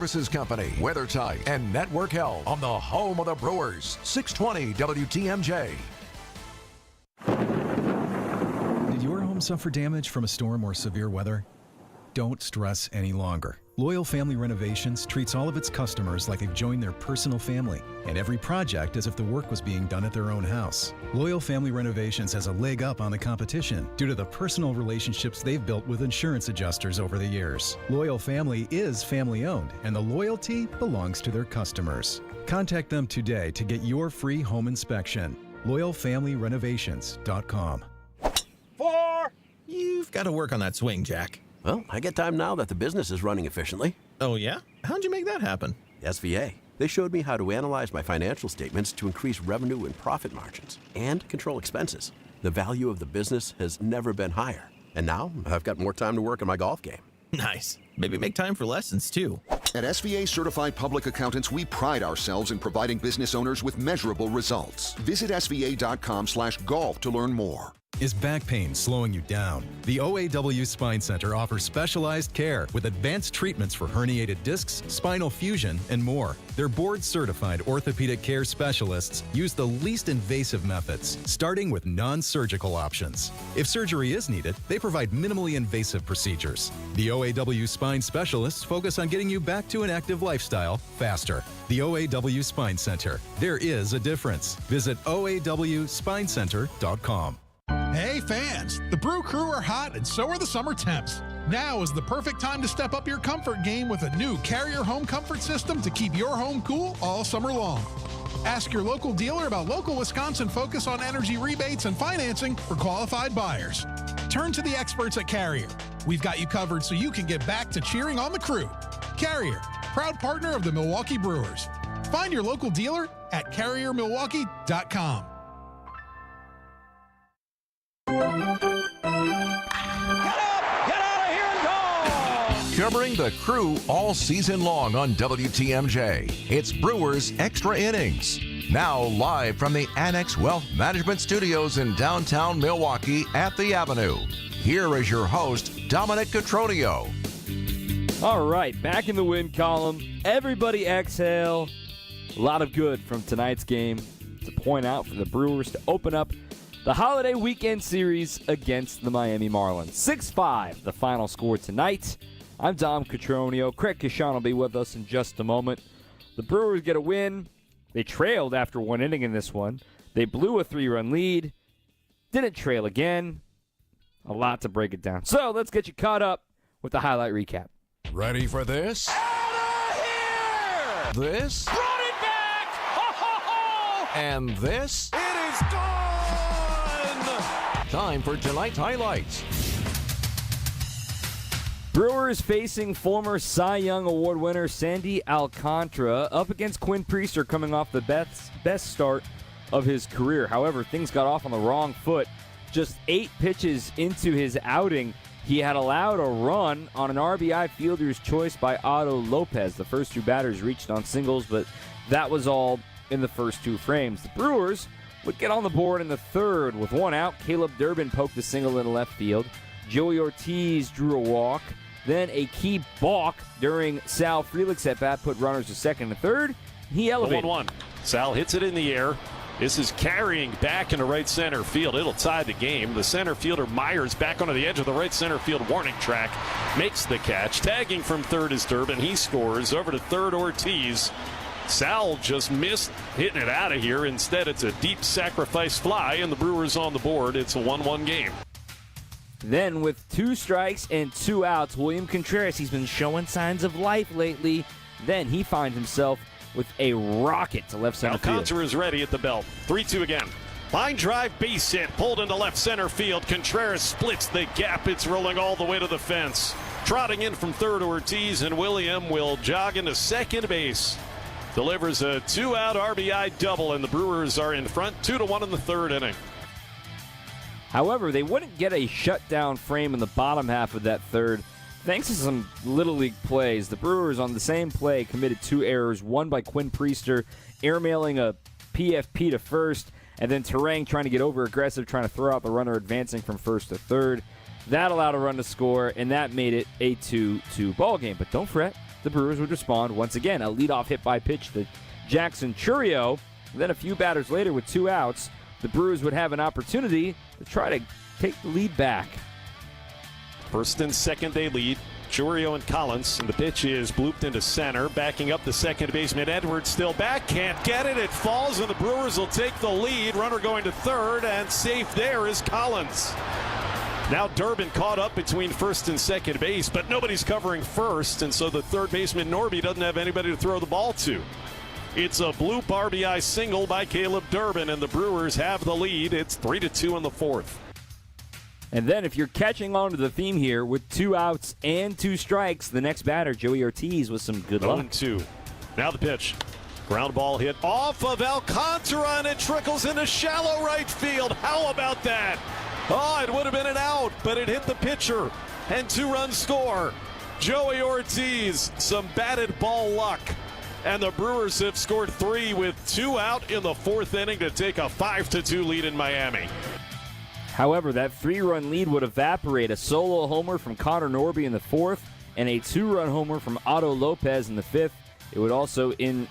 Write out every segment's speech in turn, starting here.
Services Company, WeatherTight, and Network Health on the home of the Brewers, 620 WTMJ. Did your home suffer damage from a storm or severe weather? Don't stress any longer. Loyal Family Renovations treats all of its customers like they've joined their personal family, and every project as if the work was being done at their own house. Loyal Family Renovations has a leg up on the competition due to the personal relationships they've built with insurance adjusters over the years. Loyal Family is family-owned, and the loyalty belongs to their customers. Contact them today to get your free home inspection. LoyalFamilyRenovations.com. 4! You've got to work on that swing, Jack. Well, I get time now that the business is running efficiently. Oh, yeah? How'd you make that happen? SVA. They showed me how to analyze my financial statements to increase revenue and profit margins and control expenses. The value of the business has never been higher. And now I've got more time to work on my golf game. Nice. Maybe make time for lessons, too. At SVA Certified Public Accountants, we pride ourselves in providing business owners with measurable results. Visit sva.com/golf to learn more. Is back pain slowing you down? The OAW Spine Center offers specialized care with advanced treatments for herniated discs, spinal fusion, and more. Their board-certified orthopedic care specialists use the least invasive methods, starting with non-surgical options. If surgery is needed, they provide minimally invasive procedures. The OAW Spine specialists focus on getting you back to an active lifestyle faster. The OAW Spine Center. There is a difference. Visit oawspinecenter.com. Hey fans, the Brew Crew are hot and so are the summer temps. Now is the perfect time to step up your comfort game with a new Carrier home comfort system to keep your home cool all summer long. Ask your local dealer about local Wisconsin focus on energy rebates and financing for qualified buyers. Turn to the experts at Carrier. We've got you covered so you can get back to cheering on the Crew. Carrier, proud partner of the Milwaukee Brewers. Find your local dealer at carriermilwaukee.com. Covering the Crew all season long on WTMJ, it's Brewers Extra Innings. Now live from the Annex Wealth Management Studios in downtown Milwaukee at the Avenue. Here is your host, Dominic Cotroneo. All right, back in the win column. Everybody exhale. A lot of good from tonight's game to point out for the Brewers to open up the holiday weekend series against the Miami Marlins. 6-5, the final score tonight. I'm Dom Cotroneo. Craig Kishon will be with us in just a moment. The Brewers get a win. They trailed after one inning in this one. They blew a 3-run lead. Didn't trail again. A lot to break it down. So let's get you caught up with the highlight recap. Ready for this? Out of here! This? Brought it back! Ho, ho, ho! And this? It is gone! Time for tonight's highlights. Brewers facing former Cy Young Award winner Sandy Alcantara up against Quinn Priester coming off the best start of his career. However, things got off on the wrong foot. Just 8 pitches into his outing, he had allowed a run on an RBI fielder's choice by Otto Lopez. The first 2 batters reached on singles, but that was all in the first 2 frames. The Brewers would get on the board in the third with 1 out. Caleb Durbin poked a single in left field. Joey Ortiz drew a walk. Then a key balk during Sal Frelick's at-bat put runners to second and third. He elevated. 1-1. Sal hits it in the air. This is carrying back into right center field. It'll tie the game. The center fielder Myers back onto the edge of the right center field warning track. Makes the catch. Tagging from third is Durbin. He scores. Over to third, Ortiz. Sal just missed hitting it out of here. Instead, it's a deep sacrifice fly, and the Brewers on the board. It's a 1-1 game. Then with 2 strikes and 2 outs, William Contreras, he's been showing signs of life lately. Then he finds himself with a rocket to left center field. Alcantara is ready at the belt. 3-2 again. Line drive, base hit, pulled into left center field. Contreras splits the gap. It's rolling all the way to the fence. Trotting in from third, Ortiz, and William will jog into second base. Delivers a 2-out RBI double, and the Brewers are in front 2-1 in the third inning. However, they wouldn't get a shutdown frame in the bottom half of that third. Thanks to some Little League plays, the Brewers on the same play committed 2 errors, one by Quinn Priester, airmailing a PFP to first, and then Terang trying to get over-aggressive, trying to throw out the runner advancing from first to third. That allowed a run to score, and that made it a 2-2 ball game. But don't fret, the Brewers would respond once again. A leadoff hit by pitch to Jackson Chourio. Then a few batters later with 2 outs, the Brewers would have an opportunity to try to take the lead back. First and second they lead. Chourio and Collins, and the pitch is blooped into center. Backing up the second baseman, Edwards still back, can't get it. It falls, and the Brewers will take the lead. Runner going to third, and safe there is Collins. Now Durbin caught up between first and second base, but nobody's covering first, and so the third baseman, Norby, doesn't have anybody to throw the ball to. It's a bloop RBI single by Caleb Durbin, and the Brewers have the lead. It's 3-2 in the fourth. And then if you're catching on to the theme here, with 2 outs and 2 strikes, the next batter, Joey Ortiz, with some good luck. 0-2. Now the pitch. Ground ball hit off of Alcantara, and it trickles into shallow right field. How about that? Oh, it would have been an out, but it hit the pitcher. And 2-run score. Joey Ortiz, some batted ball luck. And the Brewers have scored 3 with 2 out in the fourth inning to take a 5-2 lead in Miami. However, that 3-run lead would evaporate. A solo homer from Connor Norby in the fourth and a 2-run homer from Otto Lopez in the fifth. It would also in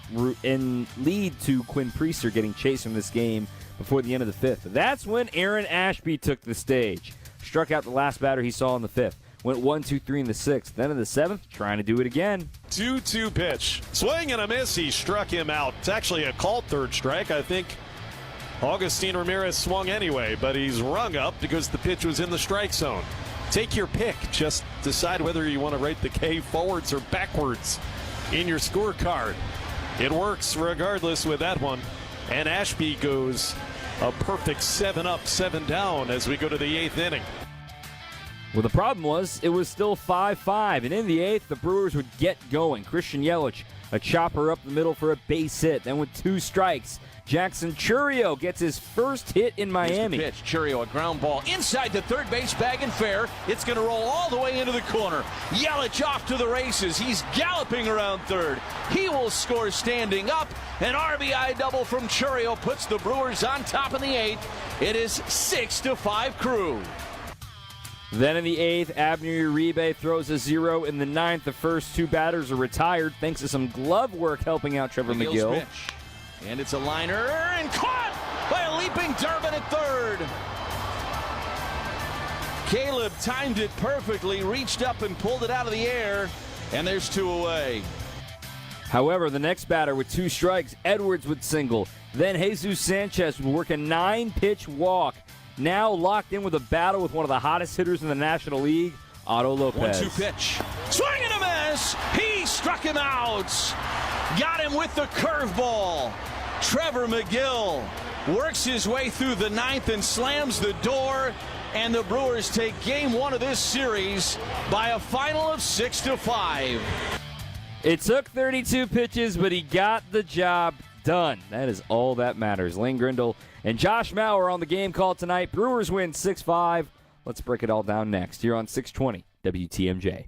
lead to Quinn Priester getting chased from this game before the end of the fifth. That's when Aaron Ashby took the stage. Struck out the last batter he saw in the fifth. Went 1-2-3 in the sixth. Then in the seventh, trying to do it again. 2-2 pitch. Swing and a miss. He struck him out. It's actually a called third strike. I think Augustin Ramirez swung anyway, but he's rung up because the pitch was in the strike zone. Take your pick. Just decide whether you want to write the K forwards or backwards in your scorecard. It works regardless with that one. And Ashby goes a perfect 7 up, 7 down as we go to the 8th inning. Well, the problem was it was still 5-5, and in the 8th, the Brewers would get going. Christian Yelich, a chopper up the middle for a base hit. Then with 2 strikes, Jackson Chourio gets his first hit in Miami. Here's the pitch. Chourio, a ground ball inside the third base bag and fair. It's going to roll all the way into the corner. Yelich off to the races. He's galloping around third. He will score standing up. An RBI double from Chourio puts the Brewers on top in the 8th. It is 6-5 Crew. Then in the 8th, Abner Uribe throws a 0. In the 9th, the first 2 batters are retired thanks to some glove work helping out Trevor McGill. Pitch. And it's a liner and caught by a leaping Durbin at third. Caleb timed it perfectly, reached up and pulled it out of the air, and there's 2 away. However, the next batter with 2 strikes, Edwards would single. Then Jesus Sanchez would work a 9-pitch walk. Now locked in with a battle with one of the hottest hitters in the National League, Otto Lopez. 1-2 pitch. Swing and a miss. He struck him out. Got him with the curveball. Trevor McGill works his way through the 9th and slams the door. And the Brewers take game 1 of this series by a final of 6-5. It took 32 pitches, but he got the job done. That is all that matters. Lane Grindle and Josh Mauer on the game call tonight. Brewers win 6-5. Let's break it all down next here on 620 WTMJ.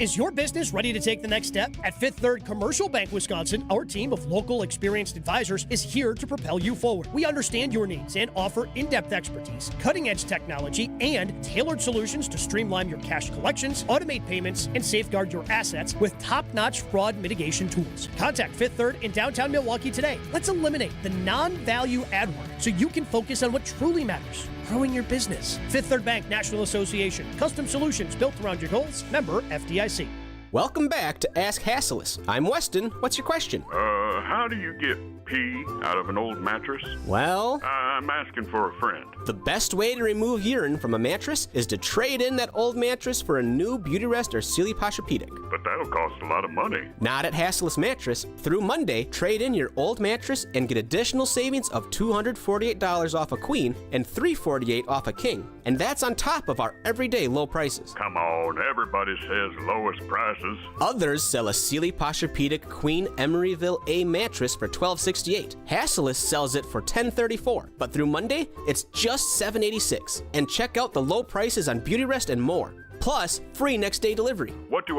Is your business ready to take the next step? At Fifth Third Commercial Bank Wisconsin, our team of local experienced advisors is here to propel you forward. We understand your needs and offer in-depth expertise, cutting-edge technology, and tailored solutions to streamline your cash collections, automate payments, and safeguard your assets with top-notch fraud mitigation tools. Contact Fifth Third in downtown Milwaukee today. Let's eliminate the non-value add work so you can focus on what truly matters. Growing your business. Fifth Third Bank National Association. Custom solutions built around your goals. Member FDIC. Welcome back to Ask Hassleus. I'm Weston. What's your question? How do you get pee out of an old mattress? Well, I'm asking for a friend. The best way to remove urine from a mattress is to trade in that old mattress for a new Beautyrest or Sealy Posturepedic. But that'll cost a lot of money. Not at Hassleus Mattress. Through Monday, trade in your old mattress and get additional savings of $248 off a queen and $348 off a king. And that's on top of our everyday low prices. Come on, everybody says lowest prices. Others sell a Sealy Posturepedic Queen Emeryville A mattress for $12.68. Hassleus sells it for $10.34. But through Monday, it's just $7.86. And check out the low prices on Beautyrest and more. Plus, free next day delivery. What does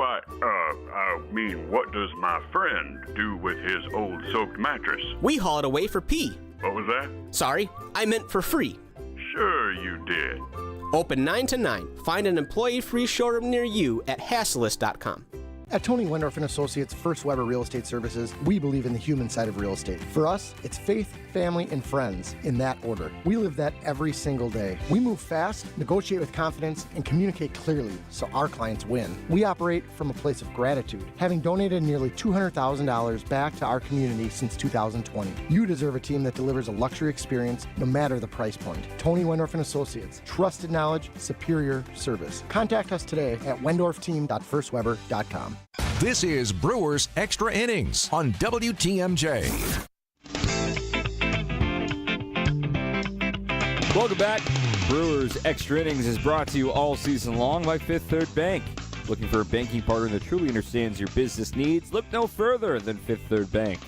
my friend do with his old soaked mattress? We haul it away for pee. What was that? Sorry, I meant for free. Sure you did. Open 9 to 9. Find an employee-free showroom near you at Hassleus.com. At Tony Wendorf & Associates First Weber Real Estate Services, we believe in the human side of real estate. For us, it's faith, family, and friends in that order. We live that every single day. We move fast, negotiate with confidence, and communicate clearly so our clients win. We operate from a place of gratitude, having donated nearly $200,000 back to our community since 2020. You deserve a team that delivers a luxury experience no matter the price point. Tony Wendorf & Associates, trusted knowledge, superior service. Contact us today at wendorfteam.firstweber.com. This is Brewers Extra Innings on WTMJ. Welcome back. Brewers Extra Innings is brought to you all season long by Fifth Third Bank. Looking for a banking partner that truly understands your business needs? Look no further than Fifth Third Bank.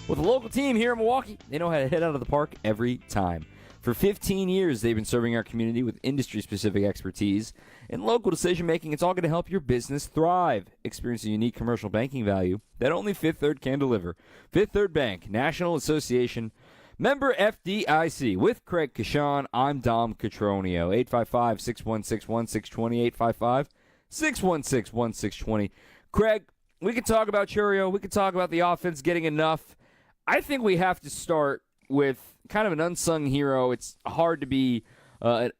With a local team here in Milwaukee, they know how to hit out of the park every time. For 15 years, they've been serving our community with industry-specific expertise and local decision-making. It's all going to help your business thrive. Experience a unique commercial banking value that only Fifth Third can deliver. Fifth Third Bank, National Association, member FDIC. With Craig Kashan, I'm Dom Cotroneo. 855-616-1620, 855-616-1620. Craig, we could talk about Chourio. We could talk about the offense getting enough. I think we have to start with kind of an unsung hero. It's hard to be an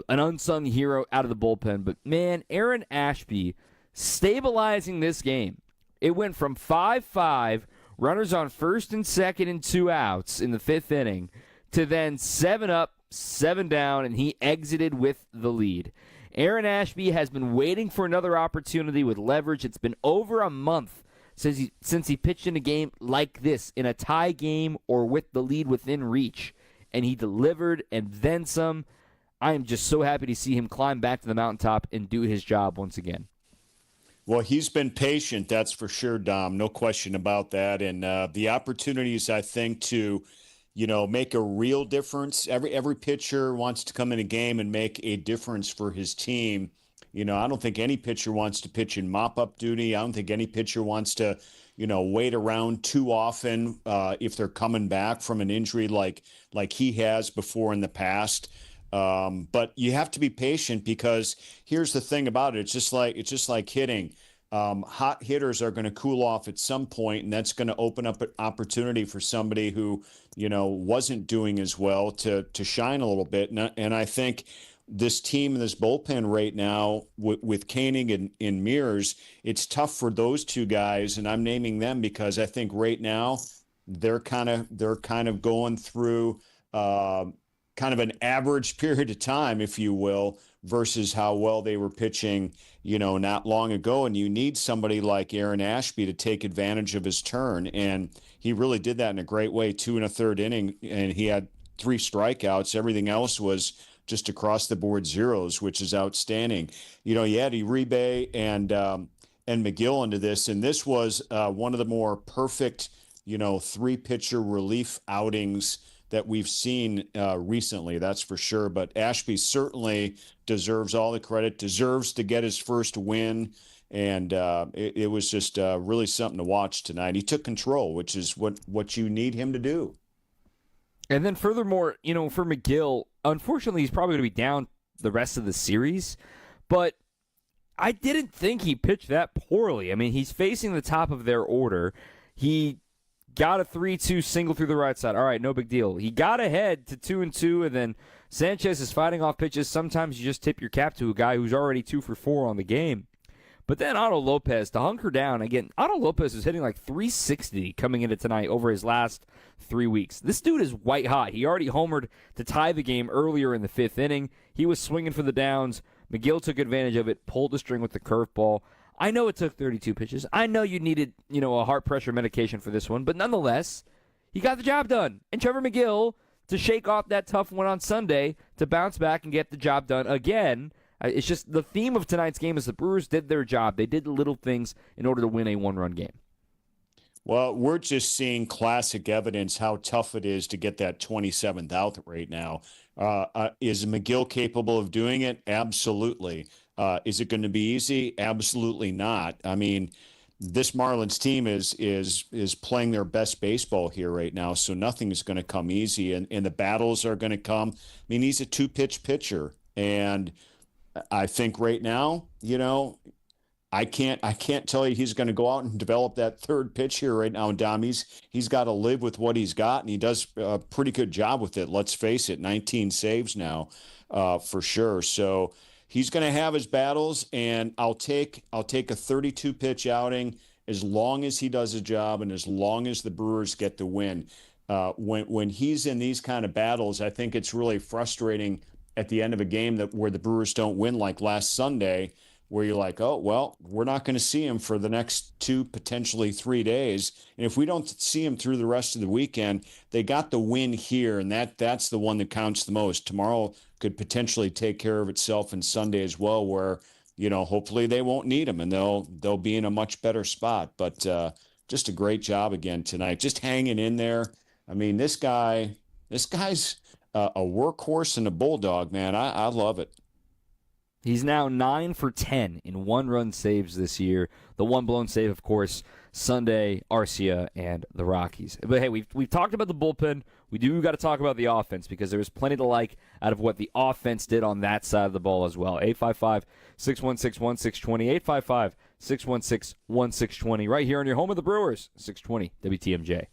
unsung hero out of the bullpen, but man, Aaron Ashby stabilizing this game. It went from 5-5, runners on first and second and 2 outs in the 5th inning, to then 7 up, 7 down, and he exited with the lead. Aaron Ashby has been waiting for another opportunity with leverage. It's been over a month since he pitched in a game like this, in a tie game or with the lead within reach, and he delivered and then some. I am just so happy to see him climb back to the mountaintop and do his job once again. Well, he's been patient, that's for sure, Dom. No question about that. And the opportunities, I think, to make a real difference. Every pitcher wants to come in a game and make a difference for his team. I don't think any pitcher wants to pitch in mop-up duty. I don't think any pitcher wants to, wait around too often if they're coming back from an injury like he has before in the past. But you have to be patient, because here's the thing about it. It's just like hitting. Hot hitters are going to cool off at some point, and that's going to open up an opportunity for somebody who, wasn't doing as well to shine a little bit. And I think this team and this bullpen right now with Koenig and Mears, it's tough for those two guys, and I'm naming them because I think right now they're kind of going through kind of an average period of time, if you will, versus how well they were pitching, not long ago. And you need somebody like Aaron Ashby to take advantage of his turn, and he really did that in a great way. 2 1/3 inning, and he had 3 strikeouts. Everything else was just across the board zeros, which is outstanding. You had Uribe and McGill into this, and this was one of the more perfect, 3-pitcher relief outings that we've seen recently, that's for sure. But Ashby certainly deserves all the credit, deserves to get his first win, and it was just really something to watch tonight. He took control, which is what you need him to do. And then furthermore, for McGill, unfortunately, he's probably going to be down the rest of the series. But I didn't think he pitched that poorly. I mean, he's facing the top of their order. He got a 3-2 single through the right side. All right, no big deal. He got ahead to 2-2, and then Sanchez is fighting off pitches. Sometimes you just tip your cap to a guy who's already 2 for 4 on the game. But then Otto Lopez, to hunker down, again, Otto Lopez is hitting like 360 coming into tonight over his last 3 weeks. This dude is white hot. He already homered to tie the game earlier in the 5th inning. He was swinging for the downs. McGill took advantage of it, pulled the string with the curveball. I know it took 32 pitches. I know you needed, a heart pressure medication for this one, but nonetheless, he got the job done. And Trevor McGill, to shake off that tough one on Sunday, to bounce back and get the job done again. It's just the theme of tonight's game is the Brewers did their job. They did the little things in order to win a 1-run game. Well, we're just seeing classic evidence how tough it is to get that 27th out right now. Is McGill capable of doing it? Absolutely. Is it going to be easy? Absolutely not. I mean, this Marlins team is playing their best baseball here right now, so nothing is going to come easy, and the battles are going to come. I mean, he's a 2-pitch pitcher, and I think right now, I can't tell you he's going to go out and develop that third pitch here right now, Dom. He's got to live with what he's got, and he does a pretty good job with it. Let's face it, 19 saves now, for sure. So he's going to have his battles, and I'll take a 32 pitch outing as long as he does a job and as long as the Brewers get the win. When he's in these kind of battles, I think it's really frustrating at the end of a game where the Brewers don't win, like last Sunday, where you're like, oh, well, we're not going to see him for the next 2, potentially 3 days. And if we don't see him through the rest of the weekend, they got the win here, and that's the one that counts the most. Tomorrow could potentially take care of itself, and Sunday as well, where, hopefully they won't need him, and they'll be in a much better spot. But just a great job again tonight, just hanging in there. I mean, this guy's a workhorse and a bulldog, man. I love it. He's now 9 for 10 in one-run saves this year. The one blown save, of course, Sunday, Arcia, and the Rockies. But, hey, we've talked about the bullpen. We do got to talk about the offense because there was plenty to like out of what the offense did on that side of the ball as well. 855-616-1620, 855-616-1620, right here on your home of the Brewers, 620 WTMJ.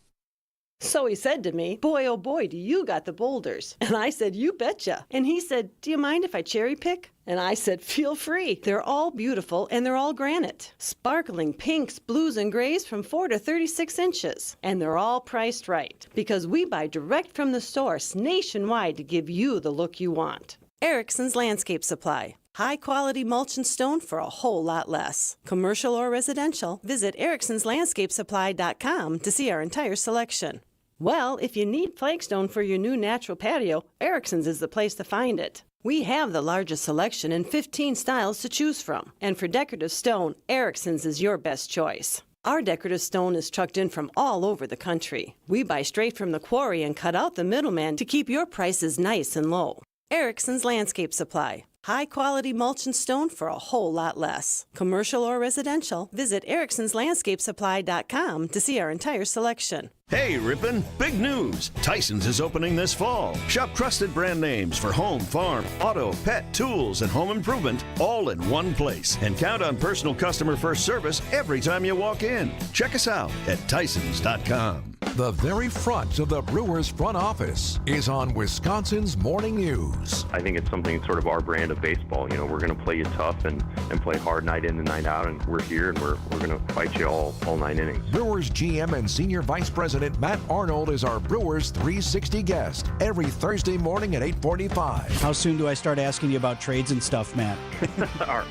So he said to me, boy, oh boy, do you got the boulders. And I said, you betcha. And he said, do you mind if I cherry pick? And I said, feel free. They're all beautiful and they're all granite. Sparkling pinks, blues, and grays from 4 to 36 inches. And they're all priced right because we buy direct from the source nationwide to give you the look you want. Erickson's Landscape Supply. High-quality mulch and stone for a whole lot less. Commercial or residential, visit ericksonslandscapesupply.com to see our entire selection. Well, if you need flagstone for your new natural patio, Erickson's is the place to find it. We have the largest selection and 15 styles to choose from. And for decorative stone, Erickson's is your best choice. Our decorative stone is trucked in from all over the country. We buy straight from the quarry and cut out the middleman to keep your prices nice and low. Erickson's Landscape Supply. High-quality mulch and stone for a whole lot less. Commercial or residential, visit ericksonslandscapesupply.com to see our entire selection. Hey, Ripon, big news! Tyson's is opening this fall. Shop trusted brand names for home, farm, auto, pet, tools, and home improvement all in one place. And count on personal customer first service every time you walk in. Check us out at Tysons.com. The very front of the Brewers front office is on Wisconsin's Morning News. I think it's something sort of our brand of baseball. We're going to play you tough and play hard night in and night out, and we're here and we're going to fight you all 9 innings. Brewers GM and Senior Vice President Matt Arnold is our Brewers 360 guest every Thursday morning at 8:45. How soon do I start asking you about trades and stuff, Matt?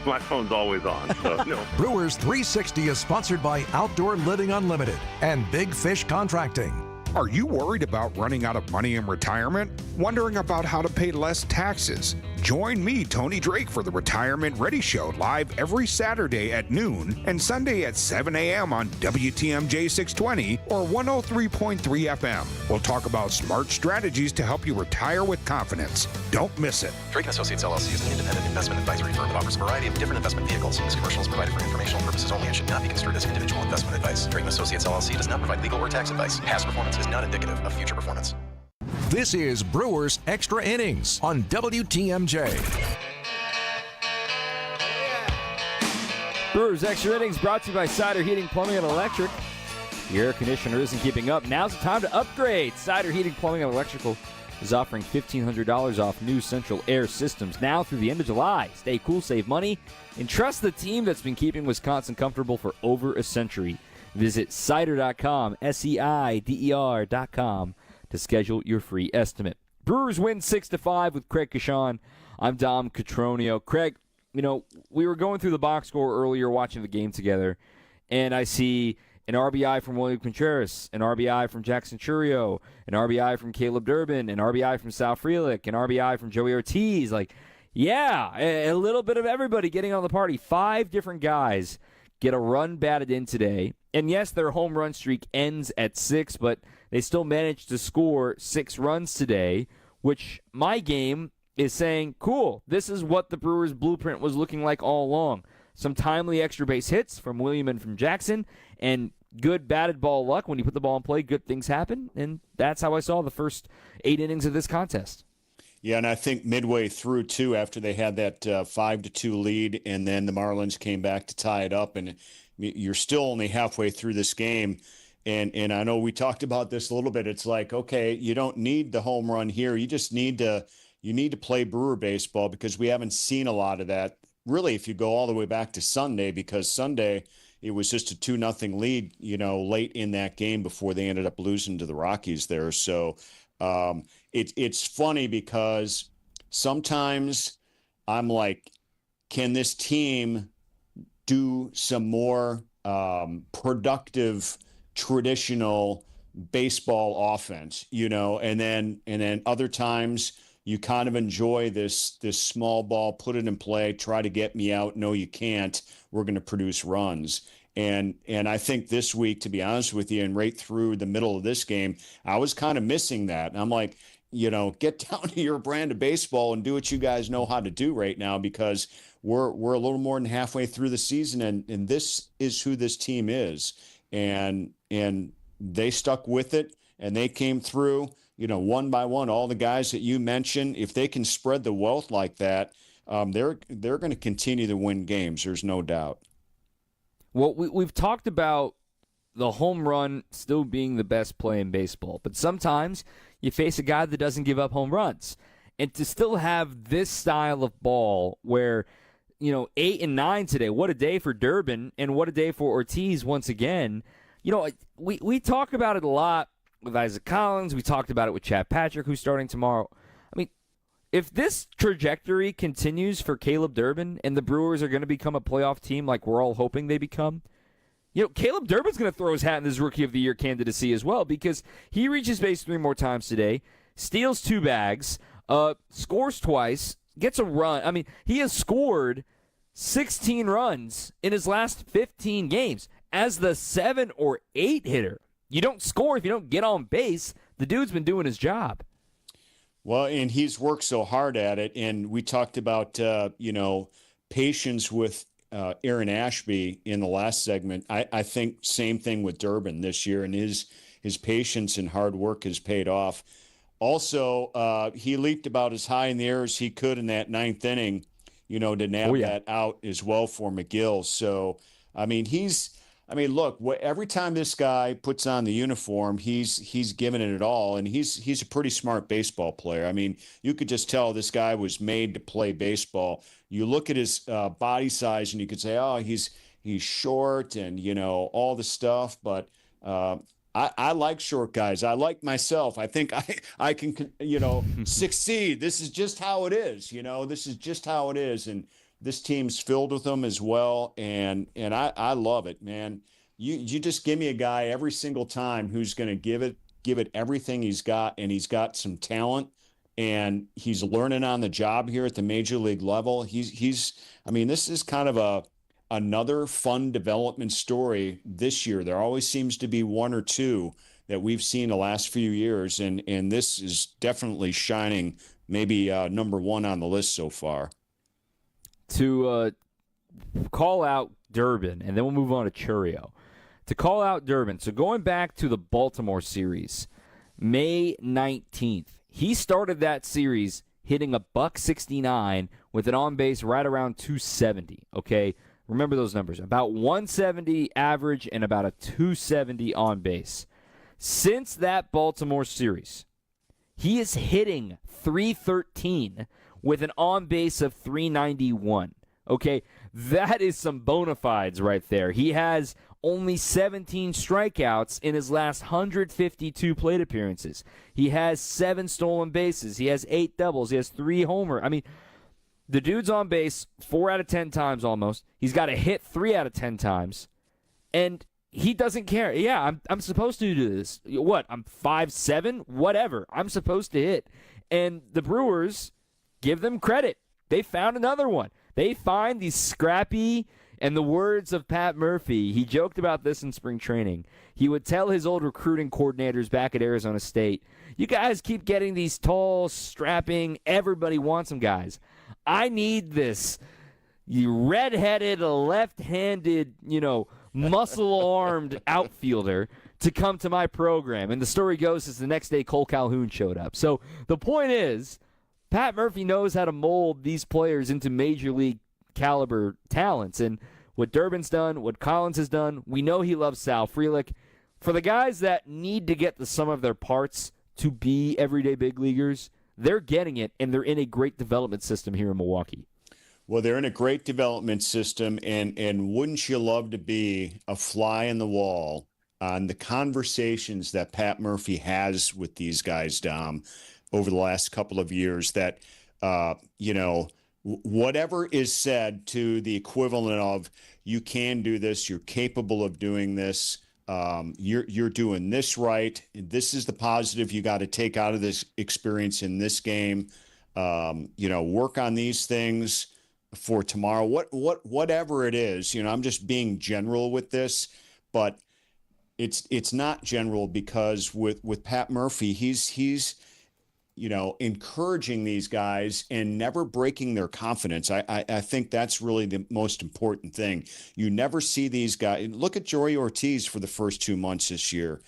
My phone's always on, so no. Brewers 360 is sponsored by Outdoor Living Unlimited and Big Fish Contracting. Are you worried about running out of money in retirement? Wondering about how to pay less taxes? Join me, Tony Drake, for the Retirement Ready Show live every Saturday at noon and Sunday at 7 a.m. on WTMJ 620 or 103.3 FM. We'll talk about smart strategies to help you retire with confidence. Don't miss it. Drake & Associates LLC is an independent investment advisory firm that offers a variety of different investment vehicles. This commercial is provided for informational purposes only and should not be construed as individual investment advice. Drake & Associates LLC does not provide legal or tax advice. Past performance is not indicative of future performance. This is Brewers Extra Innings on WTMJ. Brewers Extra Innings brought to you by Cider Heating, Plumbing, and Electric. Your air conditioner isn't keeping up. Now's the time to upgrade. Cider Heating, Plumbing, and Electrical is offering $1,500 off new central air systems now through the end of July. Stay cool, save money, and trust the team that's been keeping Wisconsin comfortable for over a century. Visit cider.com, SEIDER.com, to schedule your free estimate. Brewers win 6-5 with Craig Kashan. I'm Dom Cotroneo. Craig, we were going through the box score earlier watching the game together, and I see an RBI from William Contreras, an RBI from Jackson Chourio, an RBI from Caleb Durbin, an RBI from Sal Frelick, an RBI from Joey Ortiz. A little bit of everybody getting on the party. 5 different guys get a run batted in today. And yes, their home run streak ends at 6, but they still managed to score 6 runs today, which my game is saying, cool, this is what the Brewers' blueprint was looking like all along. Some timely extra base hits from William and from Jackson, and good batted ball luck. When you put the ball in play, good things happen, and that's how I saw the first 8 innings of this contest. Yeah, and I think midway through, too, after they had that 5-2 lead, and then the Marlins came back to tie it up, and you're still only halfway through this game. And I know we talked about this a little bit. It's like, okay, you don't need the home run here. You just need to play Brewer baseball, because we haven't seen a lot of that. Really, if you go all the way back to Sunday, because Sunday it was just a 2-0 lead, late in that game before they ended up losing to the Rockies there. So it's funny, because sometimes I'm like, can this team do some more productive, traditional baseball offense, and then other times you kind of enjoy this small ball, put it in play, try to get me out. No, you can't. We're going to produce runs. And I think this week, to be honest with you, and right through the middle of this game, I was kind of missing that. And I'm like, get down to your brand of baseball and do what you guys know how to do right now, because we're a little more than halfway through the season, and this is who this team is. And they stuck with it, and they came through, one by one. All the guys that you mentioned, if they can spread the wealth like that, they're going to continue to win games. There's no doubt. Well, we've talked about the home run still being the best play in baseball, but sometimes you face a guy that doesn't give up home runs. And to still have this style of ball where, 8 and 9 today, what a day for Durbin, and what a day for Ortiz once again. We talk about it a lot with Isaac Collins. We talked about it with Chad Patrick, who's starting tomorrow. I mean, if this trajectory continues for Caleb Durbin and the Brewers are going to become a playoff team like we're all hoping they become, Caleb Durbin's going to throw his hat in this Rookie of the Year candidacy as well, because he reaches base 3 more times today, steals 2 bags, scores twice, gets a run. I mean, he has scored 16 runs in his last 15 games as the 7 or 8 hitter. You don't score if you don't get on base. The dude's been doing his job. Well, and he's worked so hard at it. And we talked about, patience with Aaron Ashby in the last segment. I think same thing with Durbin this year, and his patience and hard work has paid off. Also, he leaped about as high in the air as he could in that 9th inning, to nab that out as well for McGill. So, look, every time this guy puts on the uniform, he's giving it all, and he's a pretty smart baseball player. I mean, you could just tell this guy was made to play baseball. You look at his body size, and you could say, oh, he's short and, all the stuff, but I like short guys. I like myself. I think I can, succeed. This is just how it is. This is just how it is. And this team's filled with them as well. And I love it, man. You just give me a guy every single time who's going to give it everything he's got. And he's got some talent, and he's learning on the job here at the major league level. This is kind of another fun development story this year. There always seems to be one or two that we've seen the last few years, and this is definitely shining, maybe number 1 on the list so far. To call out Durbin, and then we'll move on to Chourio. To call out Durbin, so going back to the Baltimore series, May 19th, he started that series hitting a $169 with an on-base right around 270, okay? Remember those numbers. About 170 average and about a 270 on base. Since that Baltimore series, he is hitting .313 with an on base of .391. Okay, that is some bona fides right there. He has only 17 strikeouts in his last 152 plate appearances. He has 7 stolen bases. He has 8 doubles. He has 3 homers. I mean, the dude's on base 4 out of 10 times almost. He's got a hit 3 out of 10 times. And he doesn't care. Yeah, I'm supposed to do this. What? I'm 5'7"? Whatever. I'm supposed to hit. And the Brewers, give them credit. They found another one. They find these scrappy, and the words of Pat Murphy, he joked about this in spring training. He would tell his old recruiting coordinators back at Arizona State, you guys keep getting these tall, strapping, everybody wants them guys. I need this red-headed, left-handed, muscle-armed outfielder to come to my program. And the story goes is the next day Cole Calhoun showed up. So the point is, Pat Murphy knows how to mold these players into major league caliber talents. And what Durbin's done, what Collins has done, we know he loves Sal Frelick. For the guys that need to get the sum of their parts to be everyday big leaguers, they're getting it, and they're in a great development system here in Milwaukee. Well, they're in a great development system, and wouldn't you love to be a fly in the wall on the conversations that Pat Murphy has with these guys, Dom, over the last couple of years that, whatever is said to the equivalent of, you can do this, you're capable of doing this, you're doing this right, this is the positive you got to take out of this experience in this game, work on these things for tomorrow, whatever it is. I'm just being general with this, but it's not general, because with Pat Murphy, he's encouraging these guys and never breaking their confidence. I think that's really the most important thing. You never see these guys. Look at Chourio Ortiz for the first 2 months this year.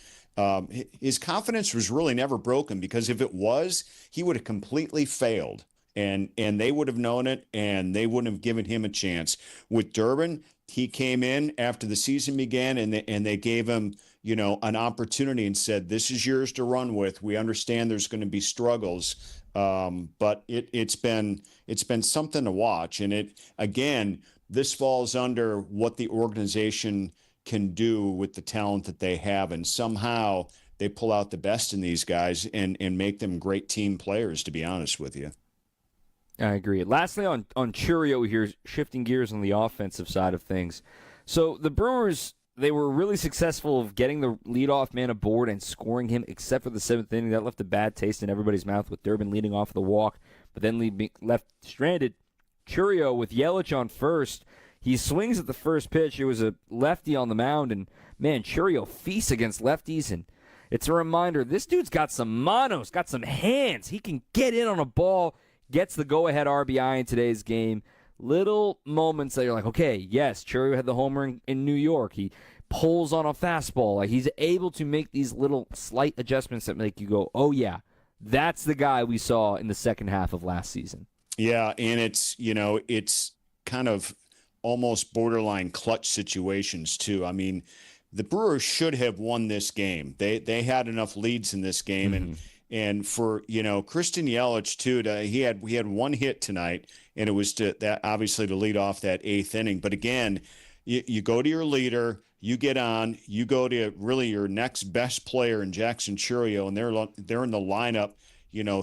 His confidence was really never broken, because if it was, he would have completely failed. And they would have known it, and they wouldn't have given him a chance. With Durbin, he came in after the season began, and they gave him, an opportunity and said, "This is yours to run with. We understand there's going to be struggles, but it's been something to watch." And this falls under what the organization can do with the talent that they have, and somehow they pull out the best in these guys and make them great team players. To be honest with you. I agree. Lastly, on Chourio here, shifting gears on the offensive side of things. So the Brewers, they were really successful of getting the leadoff man aboard and scoring him, except for the 7th inning. That left a bad taste in everybody's mouth with Durbin leading off the walk, but then left stranded. Chourio with Yelich on first. He swings at the first pitch. It was a lefty on the mound, and, man, Chourio feasts against lefties, and it's a reminder, this dude's got some manos, got some hands. He can get in on a ball. Gets the go-ahead RBI in today's game. Little moments that you're like, okay, yes, Chourio had the homer in New York. He pulls on a fastball. Like, he's able to make these little slight adjustments that make you go, oh, yeah, that's the guy we saw in the second half of last season. Yeah, and it's kind of almost borderline clutch situations, too. I mean, the Brewers should have won this game. They had enough leads in this game, And for, Christian Yelich, too, we had one hit tonight, and it was obviously to lead off that 8th inning. But again, you go to your leader, you get on, you go to really your next best player in Jackson Chourio, and they're in the lineup,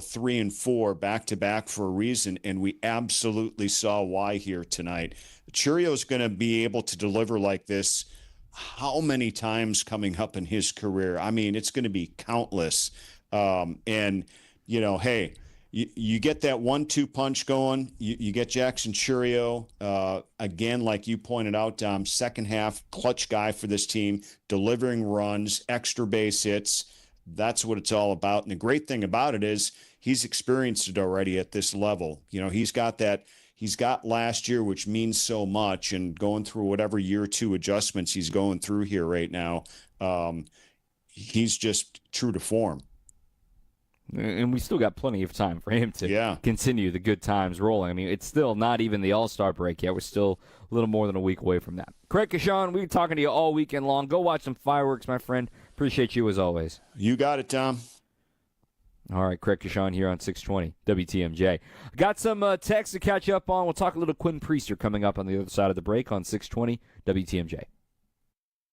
3 and 4 back-to-back for a reason, and we absolutely saw why here tonight. Chourio's going to be able to deliver like this how many times coming up in his career? I mean, it's going to be countless. Hey, you get that 1-2 punch going. You get Jackson Chourio, again, like you pointed out, Dom, second half clutch guy for this team, delivering runs, extra base hits. That's what it's all about. And the great thing about it is he's experienced it already at this level. He's got last year, which means so much, and going through whatever year 2 adjustments he's going through here right now. He's just true to form. And we still got plenty of time for him to continue the good times rolling. I mean, it's still not even the All-Star break yet. We're still a little more than a week away from that. Craig Kashan, we've been talking to you all weekend long. Go watch some fireworks, my friend. Appreciate you as always. You got it, Tom. All right, Craig Kashan here on 620 WTMJ. Got some texts to catch up on. We'll talk a little Quinn Priester coming up on the other side of the break on 620 WTMJ.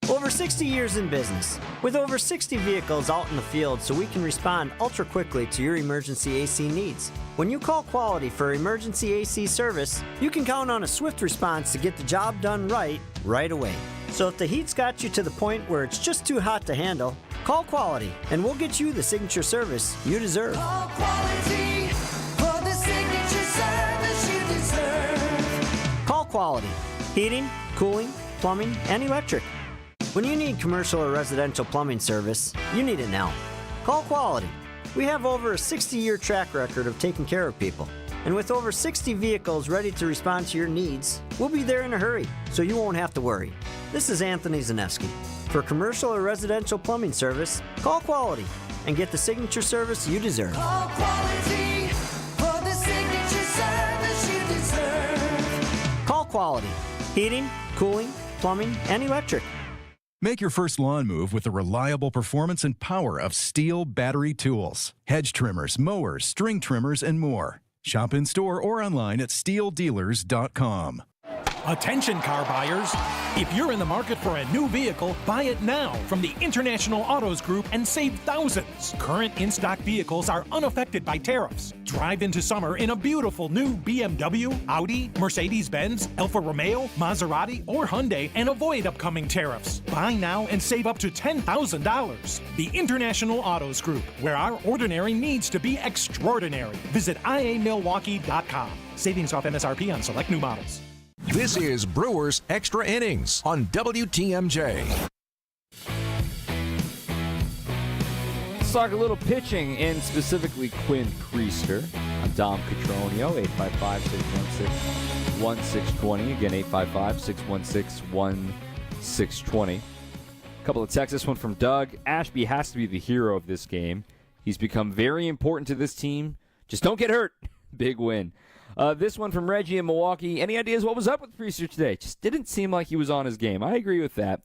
Over 60 years in business, with over 60 vehicles out in the field so we can respond ultra quickly to your emergency AC needs. When you call Quality for emergency AC service, you can count on a swift response to get the job done right away. So if the heat's got you to the point where it's just too hot to handle, call Quality and we'll get you the signature service you deserve. Call Quality for the signature service you deserve. Call Quality. Heating, cooling, plumbing, and electric. When you need commercial or residential plumbing service, you need it now. Call Quality. We have over a 60-year track record of taking care of people. And with over 60 vehicles ready to respond to your needs, we'll be there in a hurry, so you won't have to worry. This is Anthony Zaneski. For commercial or residential plumbing service, call Quality and get the signature service you deserve. Call Quality for the quality. Heating, cooling, plumbing, and electric. Make your first lawn move with the reliable performance and power of Steel battery tools. Hedge trimmers, mowers, string trimmers, and more. Shop in store or online at steeldealers.com. Attention car buyers. If you're in the market for a new vehicle, buy it now from the International Autos Group and save thousands. Current in-stock vehicles are unaffected by tariffs. Drive into summer in a beautiful new BMW, Audi, Mercedes-Benz, Alfa Romeo, Maserati, or Hyundai and avoid upcoming tariffs. Buy now and save up to $10,000. The International Autos Group, where our ordinary needs to be extraordinary. Visit iamilwaukee.com. Savings off MSRP on select new models. This is Brewers Extra Innings on WTMJ. Let's talk a little pitching, and specifically Quinn Priester. I'm Dom Cotroneo, 855-616-1620. Again, 855-616-1620. A couple of texts. This one from Doug. Ashby has to be the hero of this game. He's become very important to this team. Just don't get hurt. Big win. This one from Reggie in Milwaukee. Any ideas what was up with Priester today? Just didn't seem like he was on his game. I agree with that.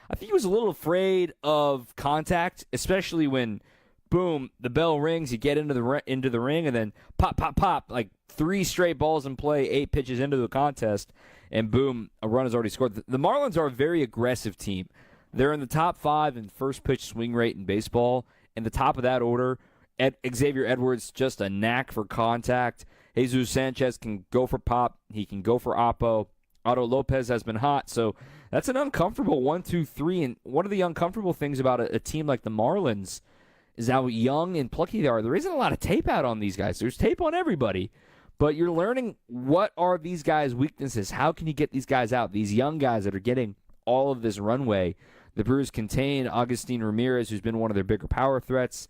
I think he was a little afraid of contact, especially when, boom, the bell rings, you get into the ring, and then pop, pop, pop, like 3 straight balls in play, 8 pitches into the contest, and boom, a run is already scored. The Marlins are a very aggressive team. They're in the top 5 in first pitch swing rate in baseball. In the top of that order, Xavier Edwards, just a knack for contact. Jesus Sanchez can go for pop. He can go for oppo. Otto Lopez has been hot. So that's an uncomfortable 1, 2, 3. And one of the uncomfortable things about a team like the Marlins is how young and plucky they are. There isn't a lot of tape out on these guys. There's tape on everybody. But you're learning what are these guys' weaknesses. How can you get these guys out? These young guys that are getting all of this runway. The Brewers contain Agustin Ramirez, who's been one of their bigger power threats.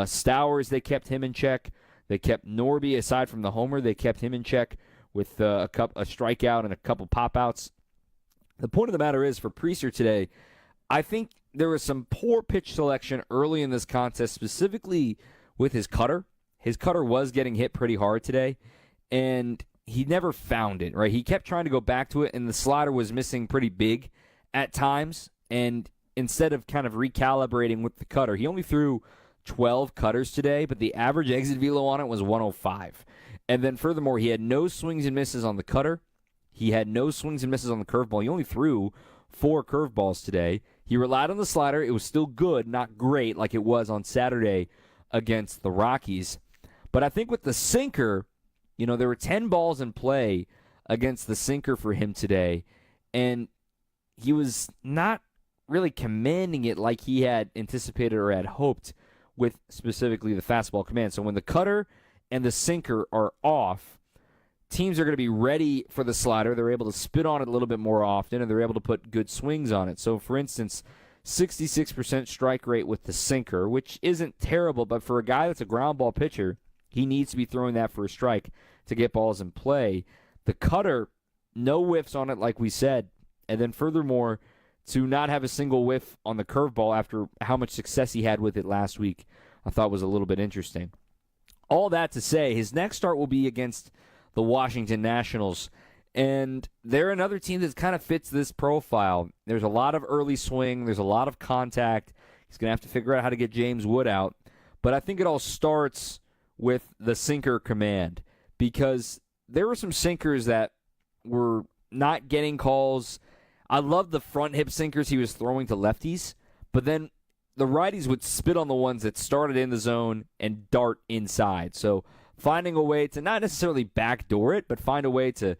Stowers, they kept him in check. They kept Norby, aside from the homer, they kept him in check with a strikeout and a couple pop-outs. The point of the matter is, for Priester today, I think there was some poor pitch selection early in this contest, specifically with his cutter. His cutter was getting hit pretty hard today, and he never found it, right? He kept trying to go back to it, and the slider was missing pretty big at times, and instead of kind of recalibrating with the cutter, he only threw 12 cutters today, but the average exit velo on it was 105. And then furthermore, he had no swings and misses on the cutter. He had no swings and misses on the curveball. He only threw 4 curveballs today. He relied on the slider. It was still good, not great like it was on Saturday against the Rockies. But I think with the sinker, there were 10 balls in play against the sinker for him today, and he was not really commanding it like he had anticipated or had hoped with specifically the fastball command. So when the cutter and the sinker are off, teams are going to be ready for the slider. They're able to spit on it a little bit more often, and they're able to put good swings on it. So, for instance, 66% strike rate with the sinker, which isn't terrible, but for a guy that's a ground ball pitcher, he needs to be throwing that for a strike to get balls in play. The cutter, no whiffs on it like we said, and then furthermore, to not have a single whiff on the curveball after how much success he had with it last week, I thought was a little bit interesting. All that to say, his next start will be against the Washington Nationals, and they're another team that kind of fits this profile. There's a lot of early swing. There's a lot of contact. He's going to have to figure out how to get James Wood out, but I think it all starts with the sinker command, because there were some sinkers that were not getting calls. I love the front hip sinkers he was throwing to lefties, but then the righties would spit on the ones that started in the zone and dart inside. So finding a way to not necessarily backdoor it, but find a way to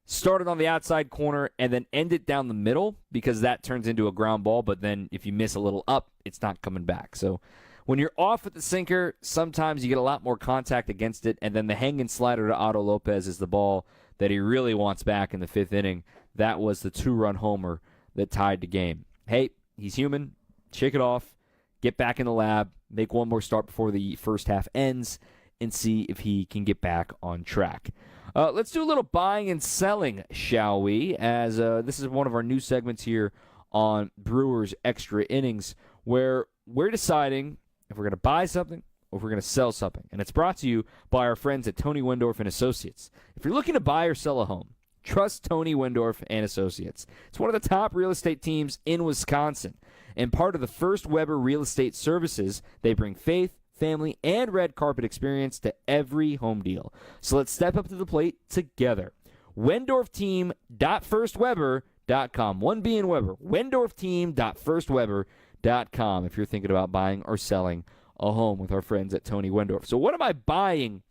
start it on the outside corner and then end it down the middle, because that turns into a ground ball, but then if you miss a little up, it's not coming back. So when you're off with the sinker, sometimes you get a lot more contact against it, and then the hanging slider to Otto Lopez is the ball that he really wants back in the 5th inning. That was the 2-run homer that tied the game. Hey, he's human. Shake it off. Get back in the lab. Make one more start before the first half ends and see if he can get back on track. Let's do a little buying and selling, shall we? As this is one of our new segments here on Brewers Extra Innings, where we're deciding if we're going to buy something or if we're going to sell something. And it's brought to you by our friends at Tony Wendorf and Associates. If you're looking to buy or sell a home, Trust Tony Wendorf and Associates. It's one of the top real estate teams in Wisconsin. And part of the First Weber Real Estate Services, they bring faith, family, and red carpet experience to every home deal. So let's step up to the plate together. WendorfTeam.firstweber.com. One B in Weber. WendorfTeam.firstweber.com if you're thinking about buying or selling a home with our friends at Tony Wendorf. So what am I buying?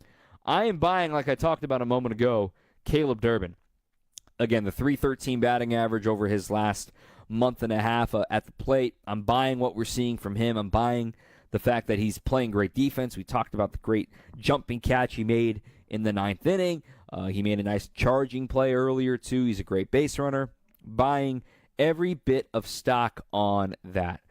I am buying, like I talked about a moment ago, Caleb Durbin. Again, the .313 batting average over his last month and a half at the plate. I'm buying what we're seeing from him. I'm buying the fact that he's playing great defense. We talked about the great jumping catch he made in the 9th inning. He made a nice charging play earlier, too. He's a great base runner. Buying every bit of stock on that.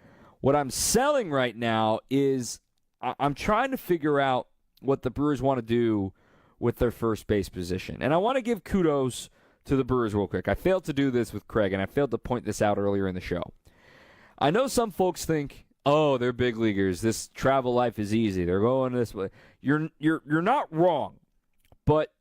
What I'm selling right now is I'm trying to figure out what the Brewers want to do with their first base position. And I want to give kudos to the Brewers real quick. I failed to do this with Craig, and I failed to point this out earlier in the show. I know some folks think, oh, they're big leaguers. This travel life is easy. They're going this way. You're not wrong, but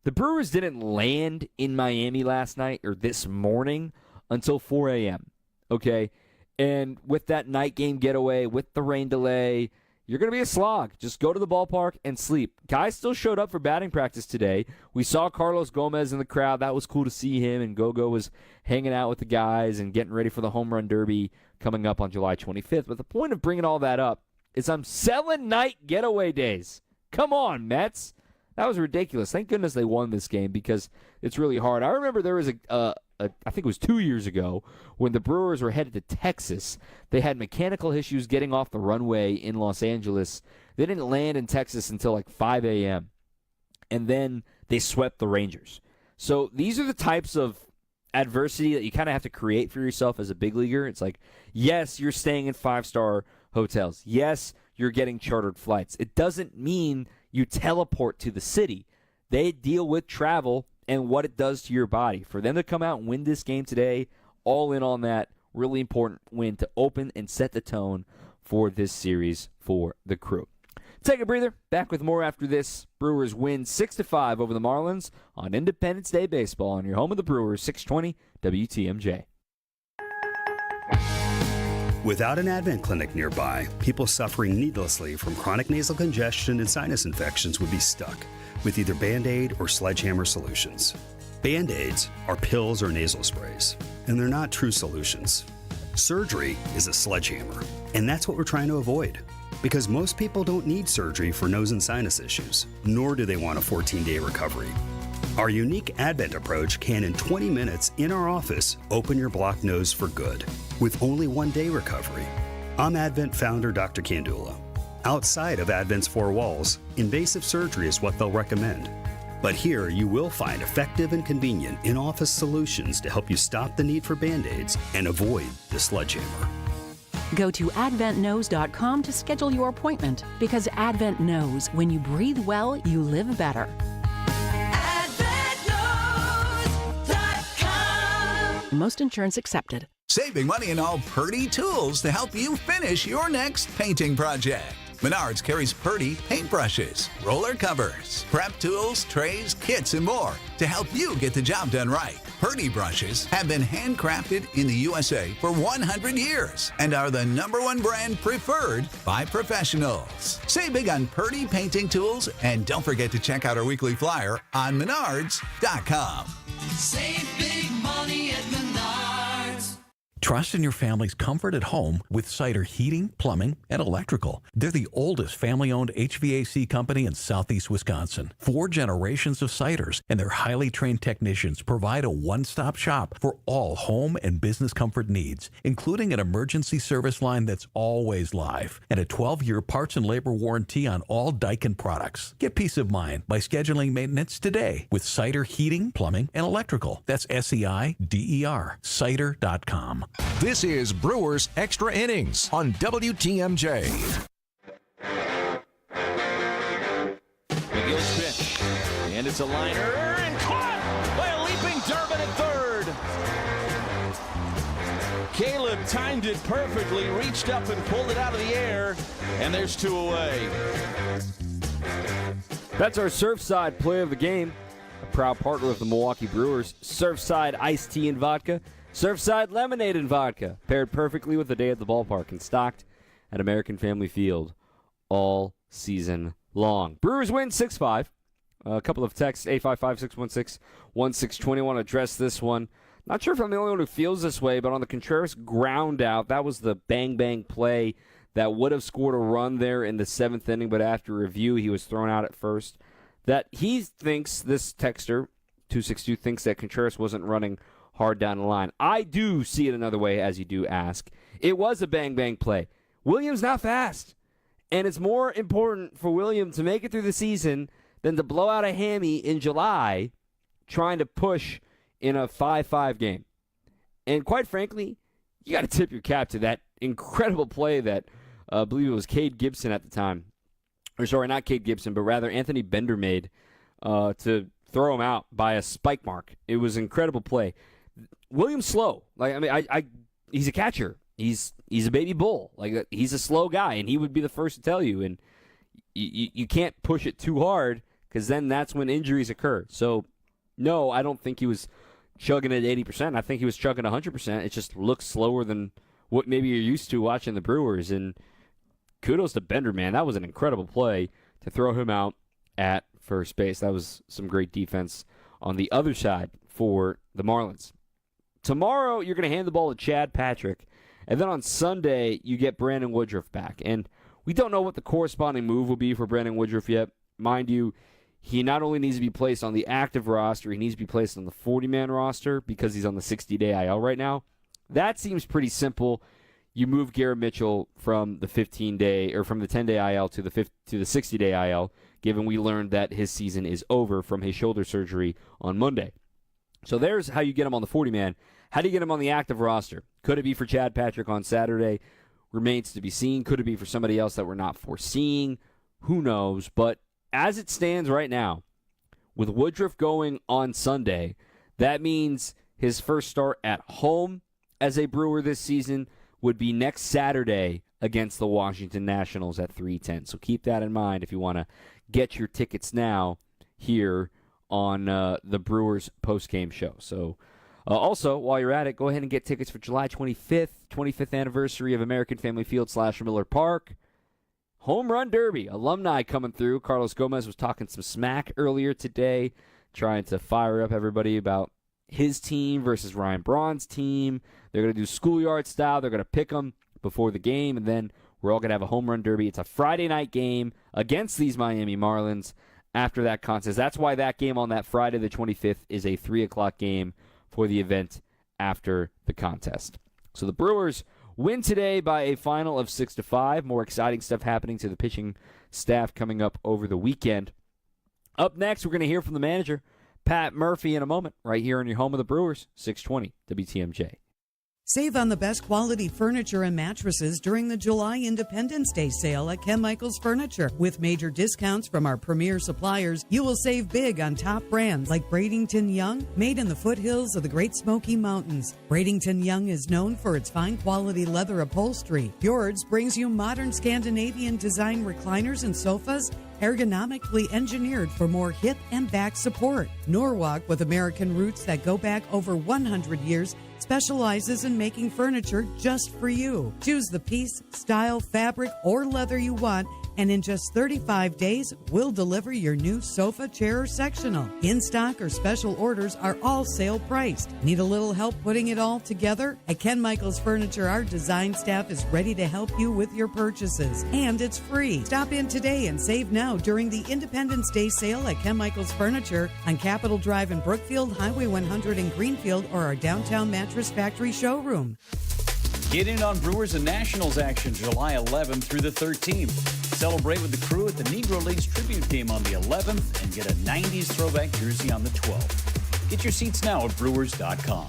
the Brewers didn't land in Miami last night or this morning until 4 a.m., okay? And with that night game getaway, with the rain delay, you're going to be a slog. Just go to the ballpark and sleep. Guys still showed up for batting practice today. We saw Carlos Gomez in the crowd. That was cool to see him, and Gogo was hanging out with the guys and getting ready for the home run derby coming up on July 25th. But the point of bringing all that up is I'm selling night getaway days. Come on, Mets. That was ridiculous. Thank goodness they won this game because it's really hard. I remember there was I think it was 2 years ago when the Brewers were headed to Texas. They had mechanical issues getting off the runway in Los Angeles. They didn't land in Texas until like 5 a.m. And then they swept the Rangers. So these are the types of adversity that you kind of have to create for yourself as a big leaguer. It's like, yes, you're staying in 5-star hotels. Yes, you're getting chartered flights. It doesn't mean you teleport to the city. They deal with travel and what it does to your body. For them to come out and win this game today, all in on that, really important win to open and set the tone for this series for the Crew. Take a breather. Back with more after this. Brewers win 6-5 over the Marlins on Independence Day Baseball on your home of the Brewers, 620 WTMJ. Without an Advent clinic nearby, people suffering needlessly from chronic nasal congestion and sinus infections would be stuck with either Band-Aid or Sledgehammer solutions. Band-Aids are pills or nasal sprays, and they're not true solutions. Surgery is a sledgehammer, and that's what we're trying to avoid. Because most people don't need surgery for nose and sinus issues, nor do they want a 14-day recovery. Our unique Advent approach can, in 20 minutes in our office, open your blocked nose for good, with only 1-day recovery. I'm Advent founder Dr. Kandula. Outside of Advent's 4 walls, invasive surgery is what they'll recommend. But here you will find effective and convenient in-office solutions to help you stop the need for Band-Aids and avoid the sledgehammer. Go to adventknows.com to schedule your appointment, because Advent knows when you breathe well, you live better. Most insurance accepted. Saving money in all Purdy tools to help you finish your next painting project. Menards carries Purdy paintbrushes, roller covers, prep tools, trays, kits, and more to help you get the job done right. Purdy brushes have been handcrafted in the USA for 100 years and are the #1 brand preferred by professionals. Save big on Purdy painting tools, and don't forget to check out our weekly flyer on Menards.com. Save big money at Menards. Trust in your family's comfort at home with Cider Heating, Plumbing, and Electrical. They're the oldest family-owned HVAC company in southeast Wisconsin. 4 generations of Ciders, and their highly trained technicians provide a one-stop shop for all home and business comfort needs, including an emergency service line that's always live and a 12-year parts and labor warranty on all Daikin products. Get peace of mind by scheduling maintenance today with Cider Heating, Plumbing, and Electrical. That's SEIDER, cider.com. This is Brewers Extra Innings on WTMJ. McGill's pitch, and it's a liner, and caught by a leaping Durbin at third. Caleb timed it perfectly, reached up and pulled it out of the air, and there's 2 away. That's our Surfside play of the game. a proud partner of the Milwaukee Brewers. Surfside iced tea and vodka, Surfside lemonade and vodka, paired perfectly with a day at the ballpark and stocked at American Family Field all season long. Brewers win 6-5. A couple of texts, 855-616-1620. Want to address this one. Not sure if I'm the only one who feels this way, but on the Contreras ground out, that was the bang-bang play that would have scored a run there in the 7th inning, but after review, he was thrown out at first. That he thinks, this texter, 262, thinks that Contreras wasn't running hard down the line. I do see it another way, as you do ask. It was a bang-bang play. Williams not fast, and it's more important for William to make it through the season than to blow out a hammy in July trying to push in a 5-5 game. And quite frankly, you got to tip your cap to that incredible play that I believe it was Cade Gibson at the time. Or sorry, not Cade Gibson, but rather Anthony Bender made to throw him out by a spike mark. It was an incredible play. Williams slow. He's a catcher. He's a baby bull. He's a slow guy, and he would be the first to tell you. And you can't push it too hard because then that's when injuries occur. So, no, I don't think he was chugging at 80%. I think he was chugging 100%. It just looks slower than what maybe you're used to watching the Brewers. And kudos to Bender, man. That was an incredible play to throw him out at first base. That was some great defense on the other side for the Marlins. Tomorrow, you're going to hand the ball to Chad Patrick. And then on Sunday, you get Brandon Woodruff back. And we don't know what the corresponding move will be for Brandon Woodruff yet. Mind you, he not only needs to be placed on the active roster, he needs to be placed on the 40-man roster because he's on the 60-day IL right now. That seems pretty simple. You move Garrett Mitchell from the 15-day or from the 10-day IL to the 60-day IL, given we learned that his season is over from his shoulder surgery on Monday. So there's how you get him on the 40-man. How do you get him on the active roster? Could it be for Chad Patrick on Saturday? Remains to be seen. Could it be for somebody else that we're not foreseeing? Who knows? But as it stands right now, with Woodruff going on Sunday, that means his first start at home as a Brewer this season would be next Saturday against the Washington Nationals at 3:10. So keep that in mind if you want to get your tickets now here on the Brewers postgame show. So also, while you're at it, go ahead and get tickets for July 25th anniversary of American Family Field / Miller Park. Home Run Derby, alumni coming through. Carlos Gomez was talking some smack earlier today, trying to fire up everybody about his team versus Ryan Braun's team. They're going to do schoolyard style. They're going to pick them before the game, and then we're all going to have a home run derby. It's a Friday night game against these Miami Marlins after that contest. That's why that game on that Friday the 25th is a 3 o'clock game for the event after the contest. So the Brewers win today by a final of 6-5. More exciting stuff happening to the pitching staff coming up over the weekend. Up next, we're going to hear from the manager, Pat Murphy, in a moment, right here on your home of the Brewers, 620 WTMJ. Save on the best quality furniture and mattresses during the July Independence Day sale at Ken Michaels Furniture. With major discounts from our premier suppliers, you will save big on top brands like Bradington Young, made in the foothills of the Great Smoky Mountains. Bradington Young is known for its fine quality leather upholstery. Fjords brings you modern Scandinavian design recliners and sofas, ergonomically engineered for more hip and back support. Norwalk, with American roots that go back over 100 years, specializes in making furniture just for you. Choose the piece, style, fabric, or leather you want, and in just 35 days, we'll deliver your new sofa, chair, or sectional. In stock or special orders are all sale priced. Need a little help putting it all together? At Ken Michaels Furniture, our design staff is ready to help you with your purchases, and it's free. Stop in today and save now during the Independence Day sale at Ken Michaels Furniture on Capitol Drive in Brookfield, Highway 100 in Greenfield, or our downtown Mattress Factory showroom. Get in on Brewers and Nationals action July 11th through the 13th. Celebrate with the crew at the Negro Leagues tribute game on the 11th and get a 90s throwback jersey on the 12th. Get your seats now at Brewers.com.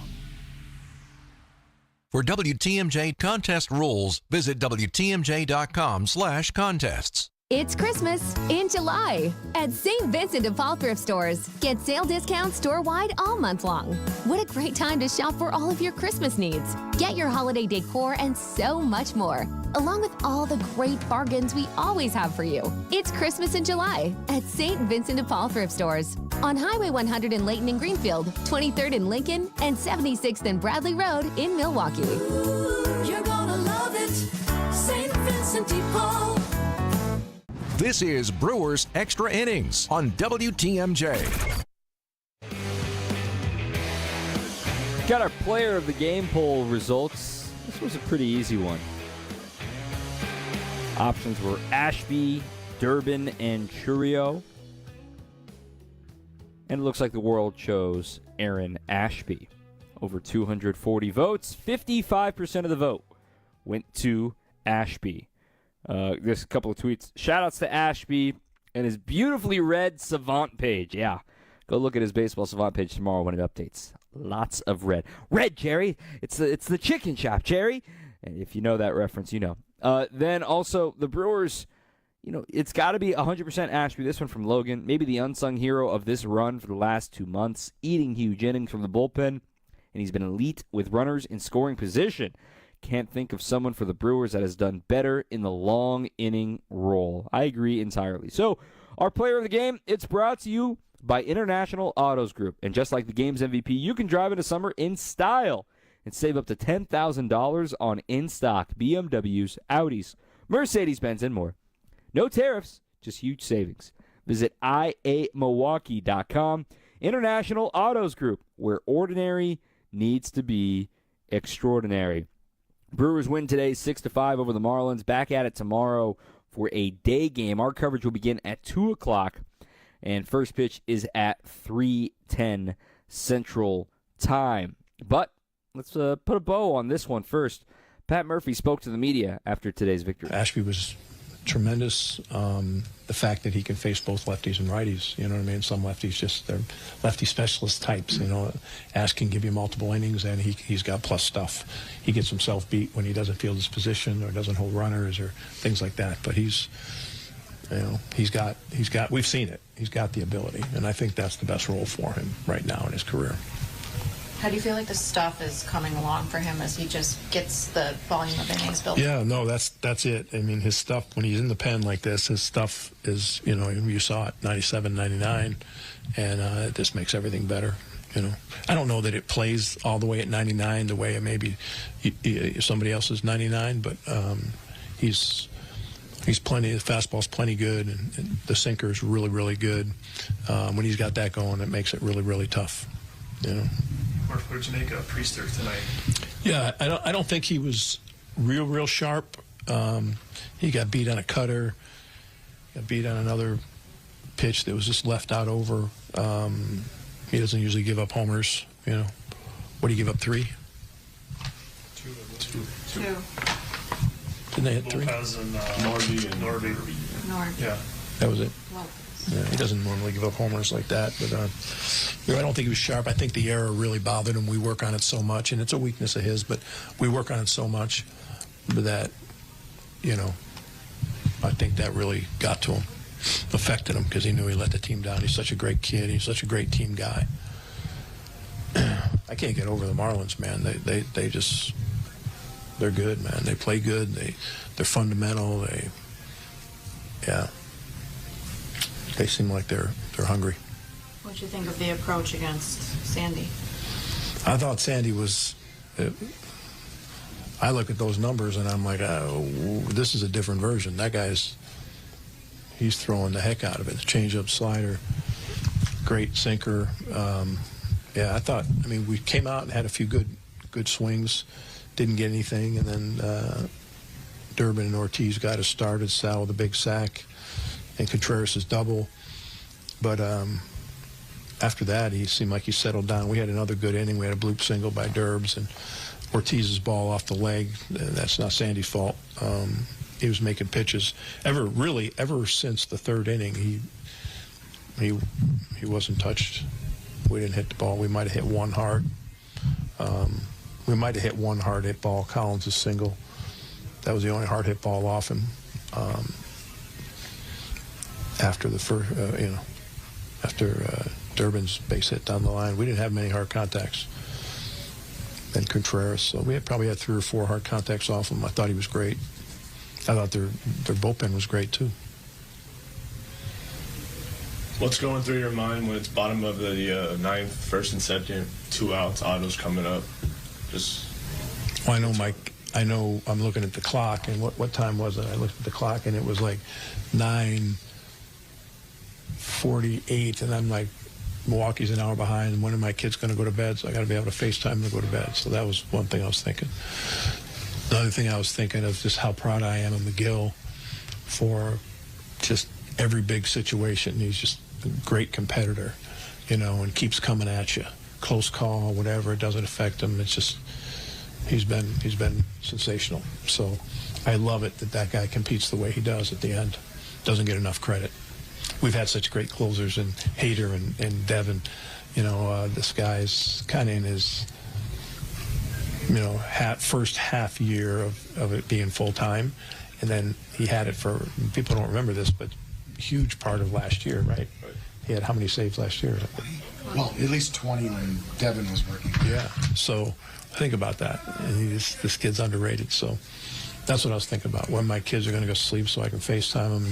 For WTMJ contest rules, visit WTMJ.com/contests. It's Christmas in July at St. Vincent de Paul thrift stores. Get sale discounts store-wide all month long. What a great time to shop for all of your Christmas needs. Get your holiday decor and so much more, along with all the great bargains we always have for you. It's Christmas in July at St. Vincent de Paul thrift stores. on Highway 100 in Layton and Greenfield, 23rd in Lincoln, and 76th and Bradley Road in Milwaukee. You're gonna love it. St. Vincent de Paul. This is Brewers Extra Innings on WTMJ. Got our player of the game poll results. This was a pretty easy one. Options were Ashby, Durbin, and Chourio. And it looks like the world chose Aaron Ashby. Over 240 votes, 55% of the vote went to Ashby. There's a couple of tweets. Shout-outs to Ashby and his beautifully read Savant page. Yeah, go look at his Baseball Savant page tomorrow when it updates. Lots of red. Red, Jerry. It's the chicken shop, Jerry. And if you know that reference, you know. Then also the Brewers, it's got to be 100% Ashby. This one from Logan. Maybe the unsung hero of this run for the last 2 months. Eating huge innings from the bullpen. And he's been elite with runners in scoring position. Can't think of someone for the Brewers that has done better in the long inning role. I agree entirely. So, our player of the game, it's brought to you by International Autos Group. And just like the game's MVP, you can drive into summer in style and save up to $10,000 on in-stock BMWs, Audis, Mercedes-Benz, and more. No tariffs, just huge savings. Visit iamilwaukee.com. International Autos Group, where ordinary needs to be extraordinary. Brewers win today 6-5 over the Marlins. Back at it tomorrow for a day game. Our coverage will begin at 2 o'clock, and first pitch is at 3:10 Central Time. But let's put a bow on this one first. Pat Murphy spoke to the media after today's victory. Ashby was tremendous. The fact that he can face both lefties and righties, you know what I mean? Some lefties they're lefty specialist types, Ash can give you multiple innings, and he's got plus stuff. He gets himself beat when he doesn't field his position or doesn't hold runners or things like that. But he's got, we've seen it. He's got the ability, and I think that's the best role for him right now in his career. How do you feel like the stuff is coming along for him as he just gets the volume of innings built? Yeah, no, that's it. I mean, his stuff, when he's in the pen like this, his stuff is, you saw it, 97, 99, and it just makes everything better, I don't know that it plays all the way at 99 the way it maybe somebody else is 99, but he's plenty, the fastball's plenty good, and the sinker is really, really good. When he's got that going, it makes it really, really tough, What did you make of Priester tonight? Yeah, I don't think he was real sharp. He got beat on a cutter, got beat on another pitch that was just left out over. He doesn't usually give up homers, What do you give up, 3? Two. Didn't they hit 3? Lopez and Norby. Yeah. That was it. Yeah, he doesn't normally give up homers like that, but I don't think he was sharp. I think the error really bothered him. We work on it so much, and it's a weakness of his, but we work on it so much that, I think that really got to him, affected him, because he knew he let the team down. He's such a great kid. He's such a great team guy. I can't get over the Marlins, man. They're good, man. They play good. They're fundamental. They seem like they're hungry. What do you think of the approach against Sandy? I thought Sandy was. I look at those numbers and I'm like, oh, this is a different version. That he's throwing the heck out of it. The changeup, slider, great sinker. We came out and had a few good swings, didn't get anything, and then Durbin and Ortiz got us started. Sal with a big sack, and Contreras' double. But after that, he seemed like he settled down. We had another good inning. We had a bloop single by Durbs, and Ortiz's ball off the leg. That's not Sandy's fault. He was making pitches. Ever since the third inning, he wasn't touched. We didn't hit the ball. We might have hit one hard. We might have hit one hard hit ball. Collins' single. That was the only hard hit ball off him. After the first, after Durbin's base hit down the line, we didn't have many hard contacts. Then Contreras, so we probably had 3 or 4 hard contacts off him. I thought he was great. I thought their bullpen was great too. What's going through your mind when it's bottom of the ninth, first and second, 2 outs, autos coming up? Well, I know, Mike. I know I'm looking at the clock, and what time was it? I looked at the clock, and it was like 9:48, and I'm like, Milwaukee's an hour behind, and when are my kids going to go to bed? So I got to be able to FaceTime them to go to bed. So that was one thing I was thinking. The other thing I was thinking of just how proud I am of McGill for just every big situation. He's just a great competitor, and keeps coming at you. Close call, whatever, it doesn't affect him. It's just he's been sensational. So I love it that guy competes the way he does at the end. Doesn't get enough credit. We've had such great closers, and Hader and Devin. This guy's kind of in his first half year of it being full time, and then he had it for, people don't remember this, but huge part of last year, right? He had how many saves last year? Well, at least 20 when Devin was working. Yeah, so think about that. And this kid's underrated, so that's what I was thinking about. When my kids are going to go to sleep so I can FaceTime them,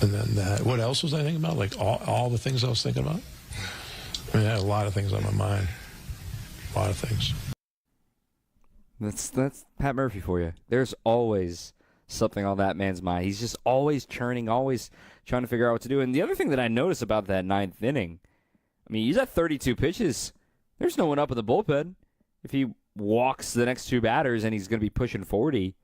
and then that. What else was I thinking about? Like all the things I was thinking about? I mean, I had a lot of things on my mind. A lot of things. That's Pat Murphy for you. There's always something on that man's mind. He's just always churning, always trying to figure out what to do. And the other thing that I noticed about that ninth inning, I mean, he's at 32 pitches. There's no one up in the bullpen. If he walks the next 2 batters and he's going to be pushing 40,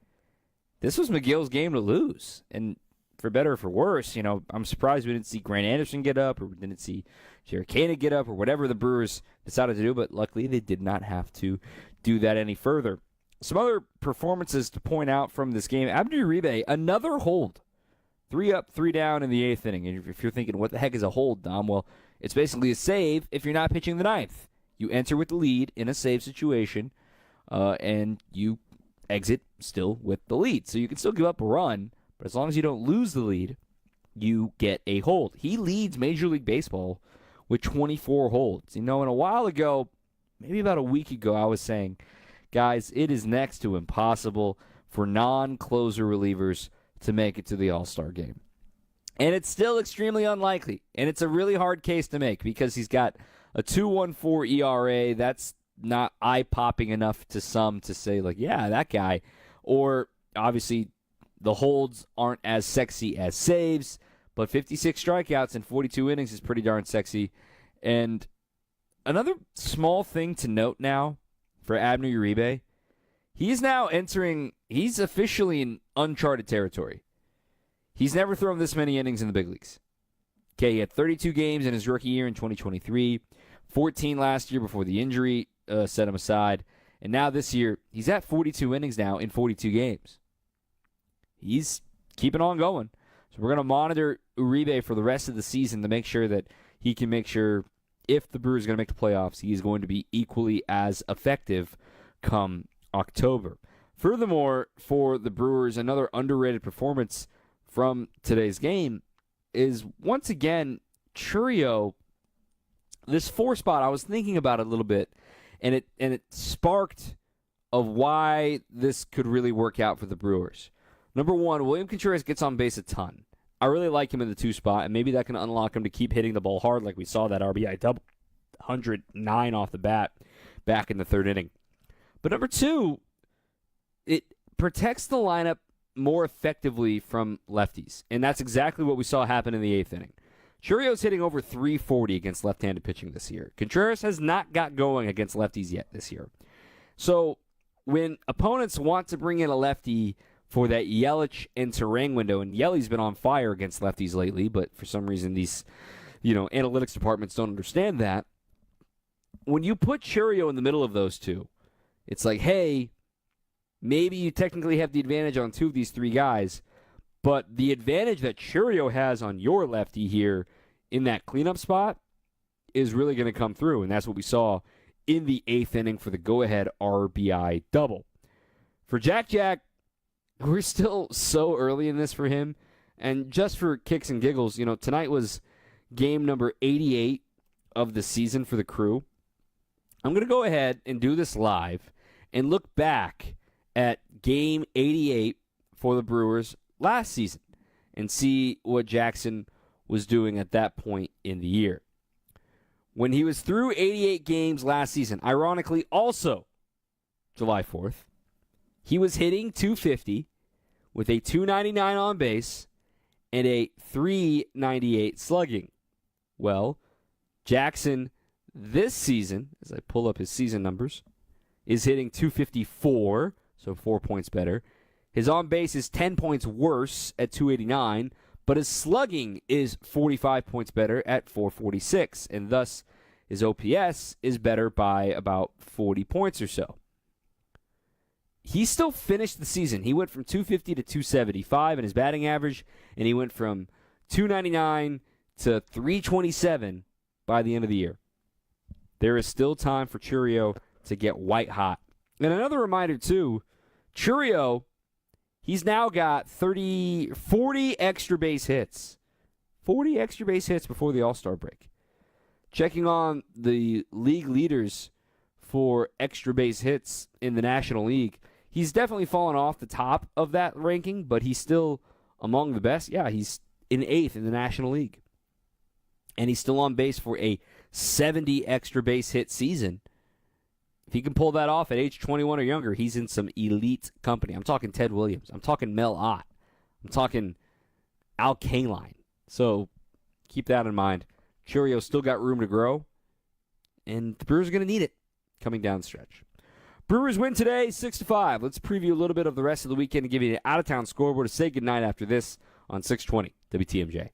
this was McGill's game to lose. And for better or for worse, I'm surprised we didn't see Grant Anderson get up, or we didn't see Jerry Kana get up, or whatever the Brewers decided to do, but luckily they did not have to do that any further. Some other performances to point out from this game. Abner Uribe, another hold. 3 up, 3 down in the 8th inning. And if you're thinking, what the heck is a hold, Dom? Well, it's basically a save if you're not pitching the 9th. You enter with the lead in a save situation, and you exit still with the lead. So you can still give up a run, but as long as you don't lose the lead, you get a hold. He leads Major League Baseball with 24 holds. And a while ago, maybe about a week ago, I was saying, guys, it is next to impossible for non-closer relievers to make it to the All-Star game. And it's still extremely unlikely. And it's a really hard case to make because he's got a 2.14 ERA. That's not eye-popping enough to some to say, like, yeah, that guy. Or, obviously, the holds aren't as sexy as saves, but 56 strikeouts in 42 innings is pretty darn sexy. And another small thing to note now for Abner Uribe, he's officially in uncharted territory. He's never thrown this many innings in the big leagues. Okay, he had 32 games in his rookie year in 2023, 14 last year before the injury set him aside, and now this year, he's at 42 innings now in 42 games. He's keeping on going. So we're going to monitor Uribe for the rest of the season to make sure that he can make sure if the Brewers are going to make the playoffs, he's going to be equally as effective come October. Furthermore, for the Brewers, another underrated performance from today's game is, once again, Chourio. This 4 spot, I was thinking about it a little bit, and it sparked of why this could really work out for the Brewers. Number 1, William Contreras gets on base a ton. I really like him in the 2 spot, and maybe that can unlock him to keep hitting the ball hard like we saw that RBI double, 109 off the bat back in the 3rd inning. But number 2, it protects the lineup more effectively from lefties, and that's exactly what we saw happen in the 8th inning. Chourio's hitting over 340 against left-handed pitching this year. Contreras has not got going against lefties yet this year. So when opponents want to bring in a lefty for that Yelich and Terang window, and Yeli's been on fire against lefties lately, but for some reason these analytics departments don't understand that. When you put Chourio in the middle of those two, it's like, hey, maybe you technically have the advantage on 2 of these 3 guys, but the advantage that Chourio has on your lefty here in that cleanup spot is really going to come through, and that's what we saw in the 8th inning for the go-ahead RBI double. For Jack, we're still so early in this for him, and just for kicks and giggles, tonight was game number 88 of the season for the Crew. I'm going to go ahead and do this live and look back at game 88 for the Brewers last season and see what Jackson was doing at that point in the year. When he was through 88 games last season, ironically also July 4th, he was hitting .250 with a .299 on base and a .398 slugging. Well, Jackson this season, as I pull up his season numbers, is hitting .254, so 4 points better. His on base is 10 points worse at .289, but his slugging is 45 points better at .446, and thus his OPS is better by about 40 points or so. He still finished the season. He went from .250 to .275 in his batting average, and he went from .299 to .327 by the end of the year. There is still time for Chourio to get white hot. And another reminder, too, Chourio, he's now got 40 extra base hits. 40 extra base hits before the All-Star break. Checking on the league leaders for extra base hits in the National League, he's definitely fallen off the top of that ranking, but he's still among the best. Yeah, he's in 8th in the National League. And he's still on base for a 70 extra base hit season. If he can pull that off at age 21 or younger, he's in some elite company. I'm talking Ted Williams. I'm talking Mel Ott. I'm talking Al Kaline. So keep that in mind. Chourio's still got room to grow, and the Brewers are going to need it coming down the stretch. Brewers win today, 6-5. Let's preview a little bit of the rest of the weekend and give you an out-of-town scoreboard to say goodnight after this on 620 WTMJ.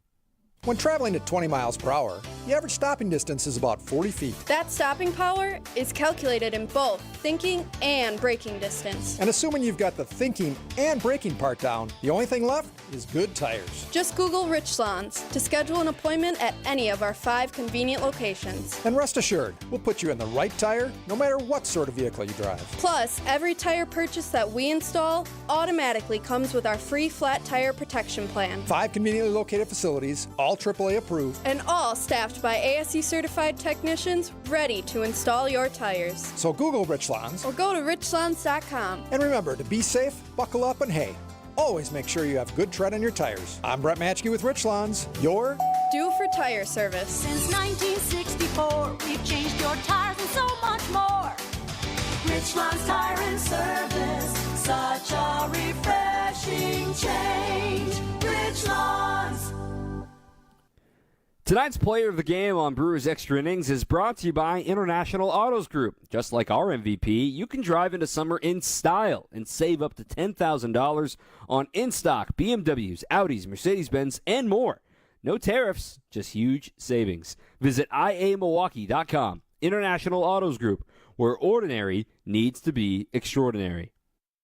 When traveling at 20 miles per hour, the average stopping distance is about 40 feet. That stopping power is calculated in both thinking and braking distance. And assuming you've got the thinking and braking part down, the only thing left is good tires. Just Google Richlands to schedule an appointment at any of our 5 convenient locations. And rest assured, we'll put you in the right tire no matter what sort of vehicle you drive. Plus, every tire purchase that we install automatically comes with our free flat tire protection plan. 5 conveniently located facilities, all AAA approved, and all staffed by ASE certified technicians ready to install your tires. So Google Richlands or go to richlands.com. And remember to be safe, buckle up, and hey, always make sure you have good tread on your tires. I'm Brett Matchke with Richlands, your due for tire service. Since 1964, we've changed your tires and so much more. Richlands Tire and Service, such a refreshing change. Richlands. Tonight's player of the game on Brewers Extra Innings is brought to you by International Autos Group. Just like our MVP, you can drive into summer in style and save up to $10,000 on in-stock BMWs, Audis, Mercedes-Benz, and more. No tariffs, just huge savings. Visit IAMilwaukee.com. International Autos Group, where ordinary needs to be extraordinary.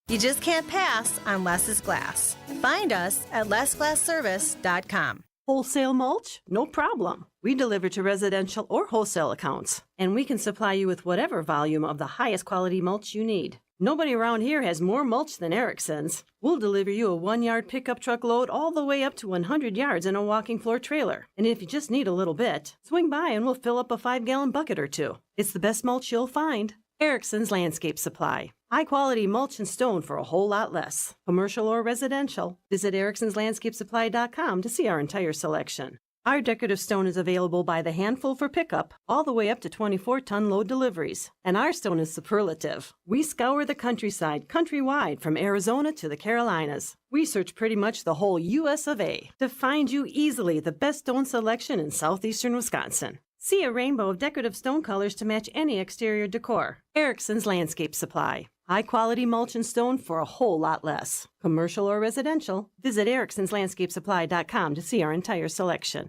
You just can't pass on Less is Glass. Find us at lessglassservice.com. Wholesale mulch? No problem. We deliver to residential or wholesale accounts, and we can supply you with whatever volume of the highest quality mulch you need. Nobody around here has more mulch than Erickson's. We'll deliver you a 1-yard pickup truck load all the way up to 100 yards in a walking floor trailer. And if you just need a little bit, swing by and we'll fill up a 5-gallon bucket or 2. It's the best mulch you'll find. Erickson's Landscape Supply. High-quality mulch and stone for a whole lot less. Commercial or residential. Visit ericksonslandscapesupply.com to see our entire selection. Our decorative stone is available by the handful for pickup, all the way up to 24-ton load deliveries. And our stone is superlative. We scour the countryside, countrywide, from Arizona to the Carolinas. We search pretty much the whole U.S. of A. to find you easily the best stone selection in southeastern Wisconsin. See a rainbow of decorative stone colors to match any exterior decor. Erickson's Landscape Supply. High-quality mulch and stone for a whole lot less. Commercial or residential, visit ericksonslandscapesupply.com to see our entire selection.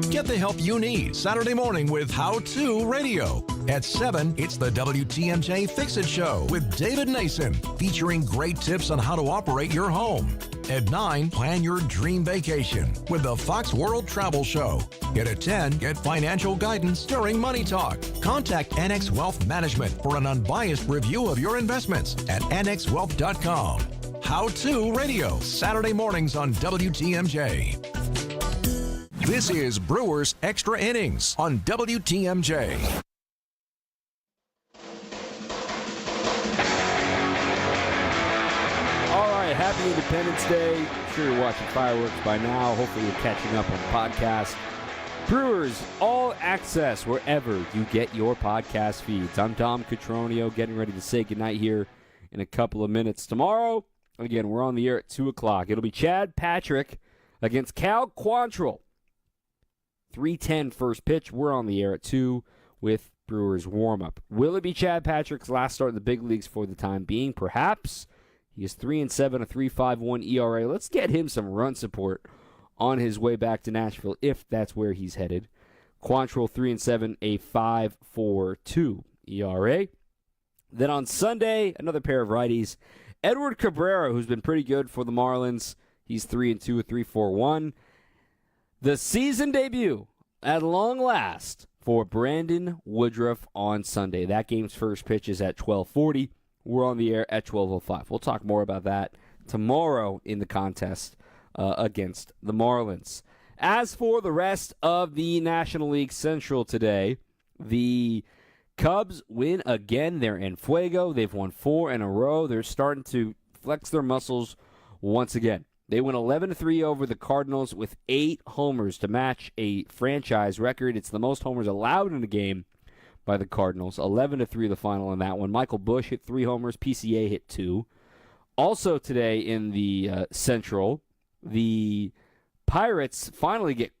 Get the help you need Saturday morning with How To Radio. At 7, it's the WTMJ Fix-It Show with David Nason, featuring great tips on how to operate your home. At 9, plan your dream vacation with the Fox World Travel Show. And at 10, get financial guidance during Money Talk. Contact Annex Wealth Management for an unbiased review of your investments at annexwealth.com. How To Radio, Saturday mornings on WTMJ. This is Brewers Extra Innings on WTMJ. All right, happy happy Independence Day. I'm sure you're watching fireworks by now. Hopefully you're catching up on the podcast. Brewers, all access wherever you get your podcast feeds. I'm Dom Cotroneo, getting ready to say goodnight here in a couple of minutes. Tomorrow, again, we're on the air at 2 o'clock. It'll be Chad Patrick against Cal Quantrill. 3:10 first pitch. We're on the air at 2 with Brewers warm-up. Will it be Chad Patrick's last start in the big leagues for the time being? Perhaps. He is 3-7, a 3.51 ERA. Let's get him some run support on his way back to Nashville, if that's where he's headed. Quantrill 3-7, a 5.42 ERA. Then on Sunday, another pair of righties. Edward Cabrera, who's been pretty good for the Marlins. He's 3-2, a 3.41. The season debut, at long last, for Brandon Woodruff on Sunday. That game's first pitch is at 12:40. We're on the air at 12:05. We'll talk more about that tomorrow in the contest against the Marlins. As for the rest of the National League Central today, the Cubs win again. They're in fuego. They've won 4 in a row. They're starting to flex their muscles once again. They went 11-3 over the Cardinals with 8 homers to match a franchise record. It's the most homers allowed in a game by the Cardinals. 11-3 the final in that one. Michael Busch hit 3 homers. PCA hit 2. Also today in the Central, the Pirates finally get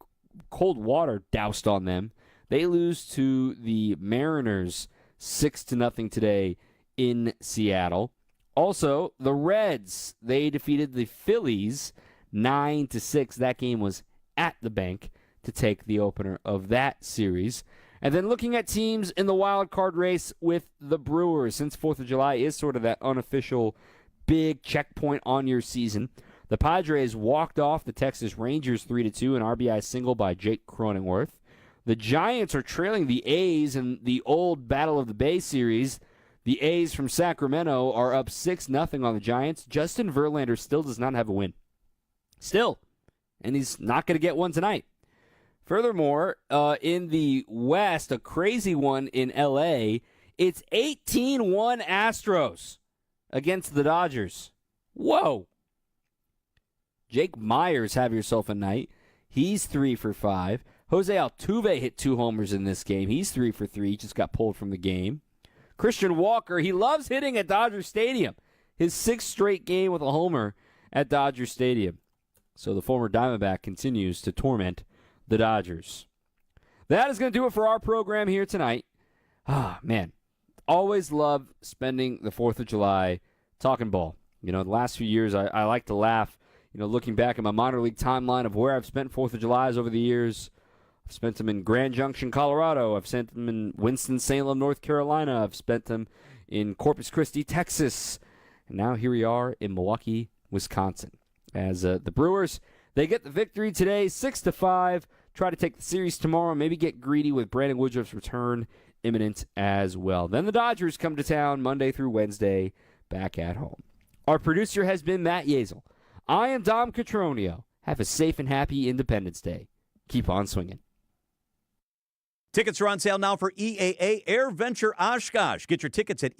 cold water doused on them. They lose to the Mariners 6-0 today in Seattle. Also, the Reds, they defeated the Phillies 9-6. That game was at the bank to take the opener of that series. And then looking at teams in the wild card race with the Brewers, since 4th of July is sort of that unofficial big checkpoint on your season. The Padres walked off the Texas Rangers 3-2, an RBI single by Jake Cronenworth. The Giants are trailing the A's in the old Battle of the Bay series. The A's from Sacramento are up 6-0 on the Giants. Justin Verlander still does not have a win. Still. And he's not going to get one tonight. Furthermore, in the West, a crazy one in L.A., it's 18-1 Astros against the Dodgers. Whoa. Jake Myers, have yourself a night. He's 3 for 5. Jose Altuve hit 2 homers in this game. He's 3 for 3. He just got pulled from the game. Christian Walker, he loves hitting at Dodger Stadium. His 6th straight game with a homer at Dodger Stadium. So the former Diamondback continues to torment the Dodgers. That is going to do it for our program here tonight. Ah, man. Always love spending the 4th of July talking ball. You know, the last few years I like to laugh, you know, looking back at my minor league timeline of where I've spent 4th of Julys over the years. I've spent them in Grand Junction, Colorado. I've spent them in Winston-Salem, North Carolina. I've spent them in Corpus Christi, Texas. And now here we are in Milwaukee, Wisconsin. As the Brewers, they get the victory today, 6-5. Try to take the series tomorrow. Maybe get greedy with Brandon Woodruff's return imminent as well. Then the Dodgers come to town Monday through Wednesday, back at home. Our producer has been Matt Yazel. I am Dom Cotroneo. Have a safe and happy Independence Day. Keep on swinging. Tickets are on sale now for EAA Air Venture Oshkosh. Get your tickets at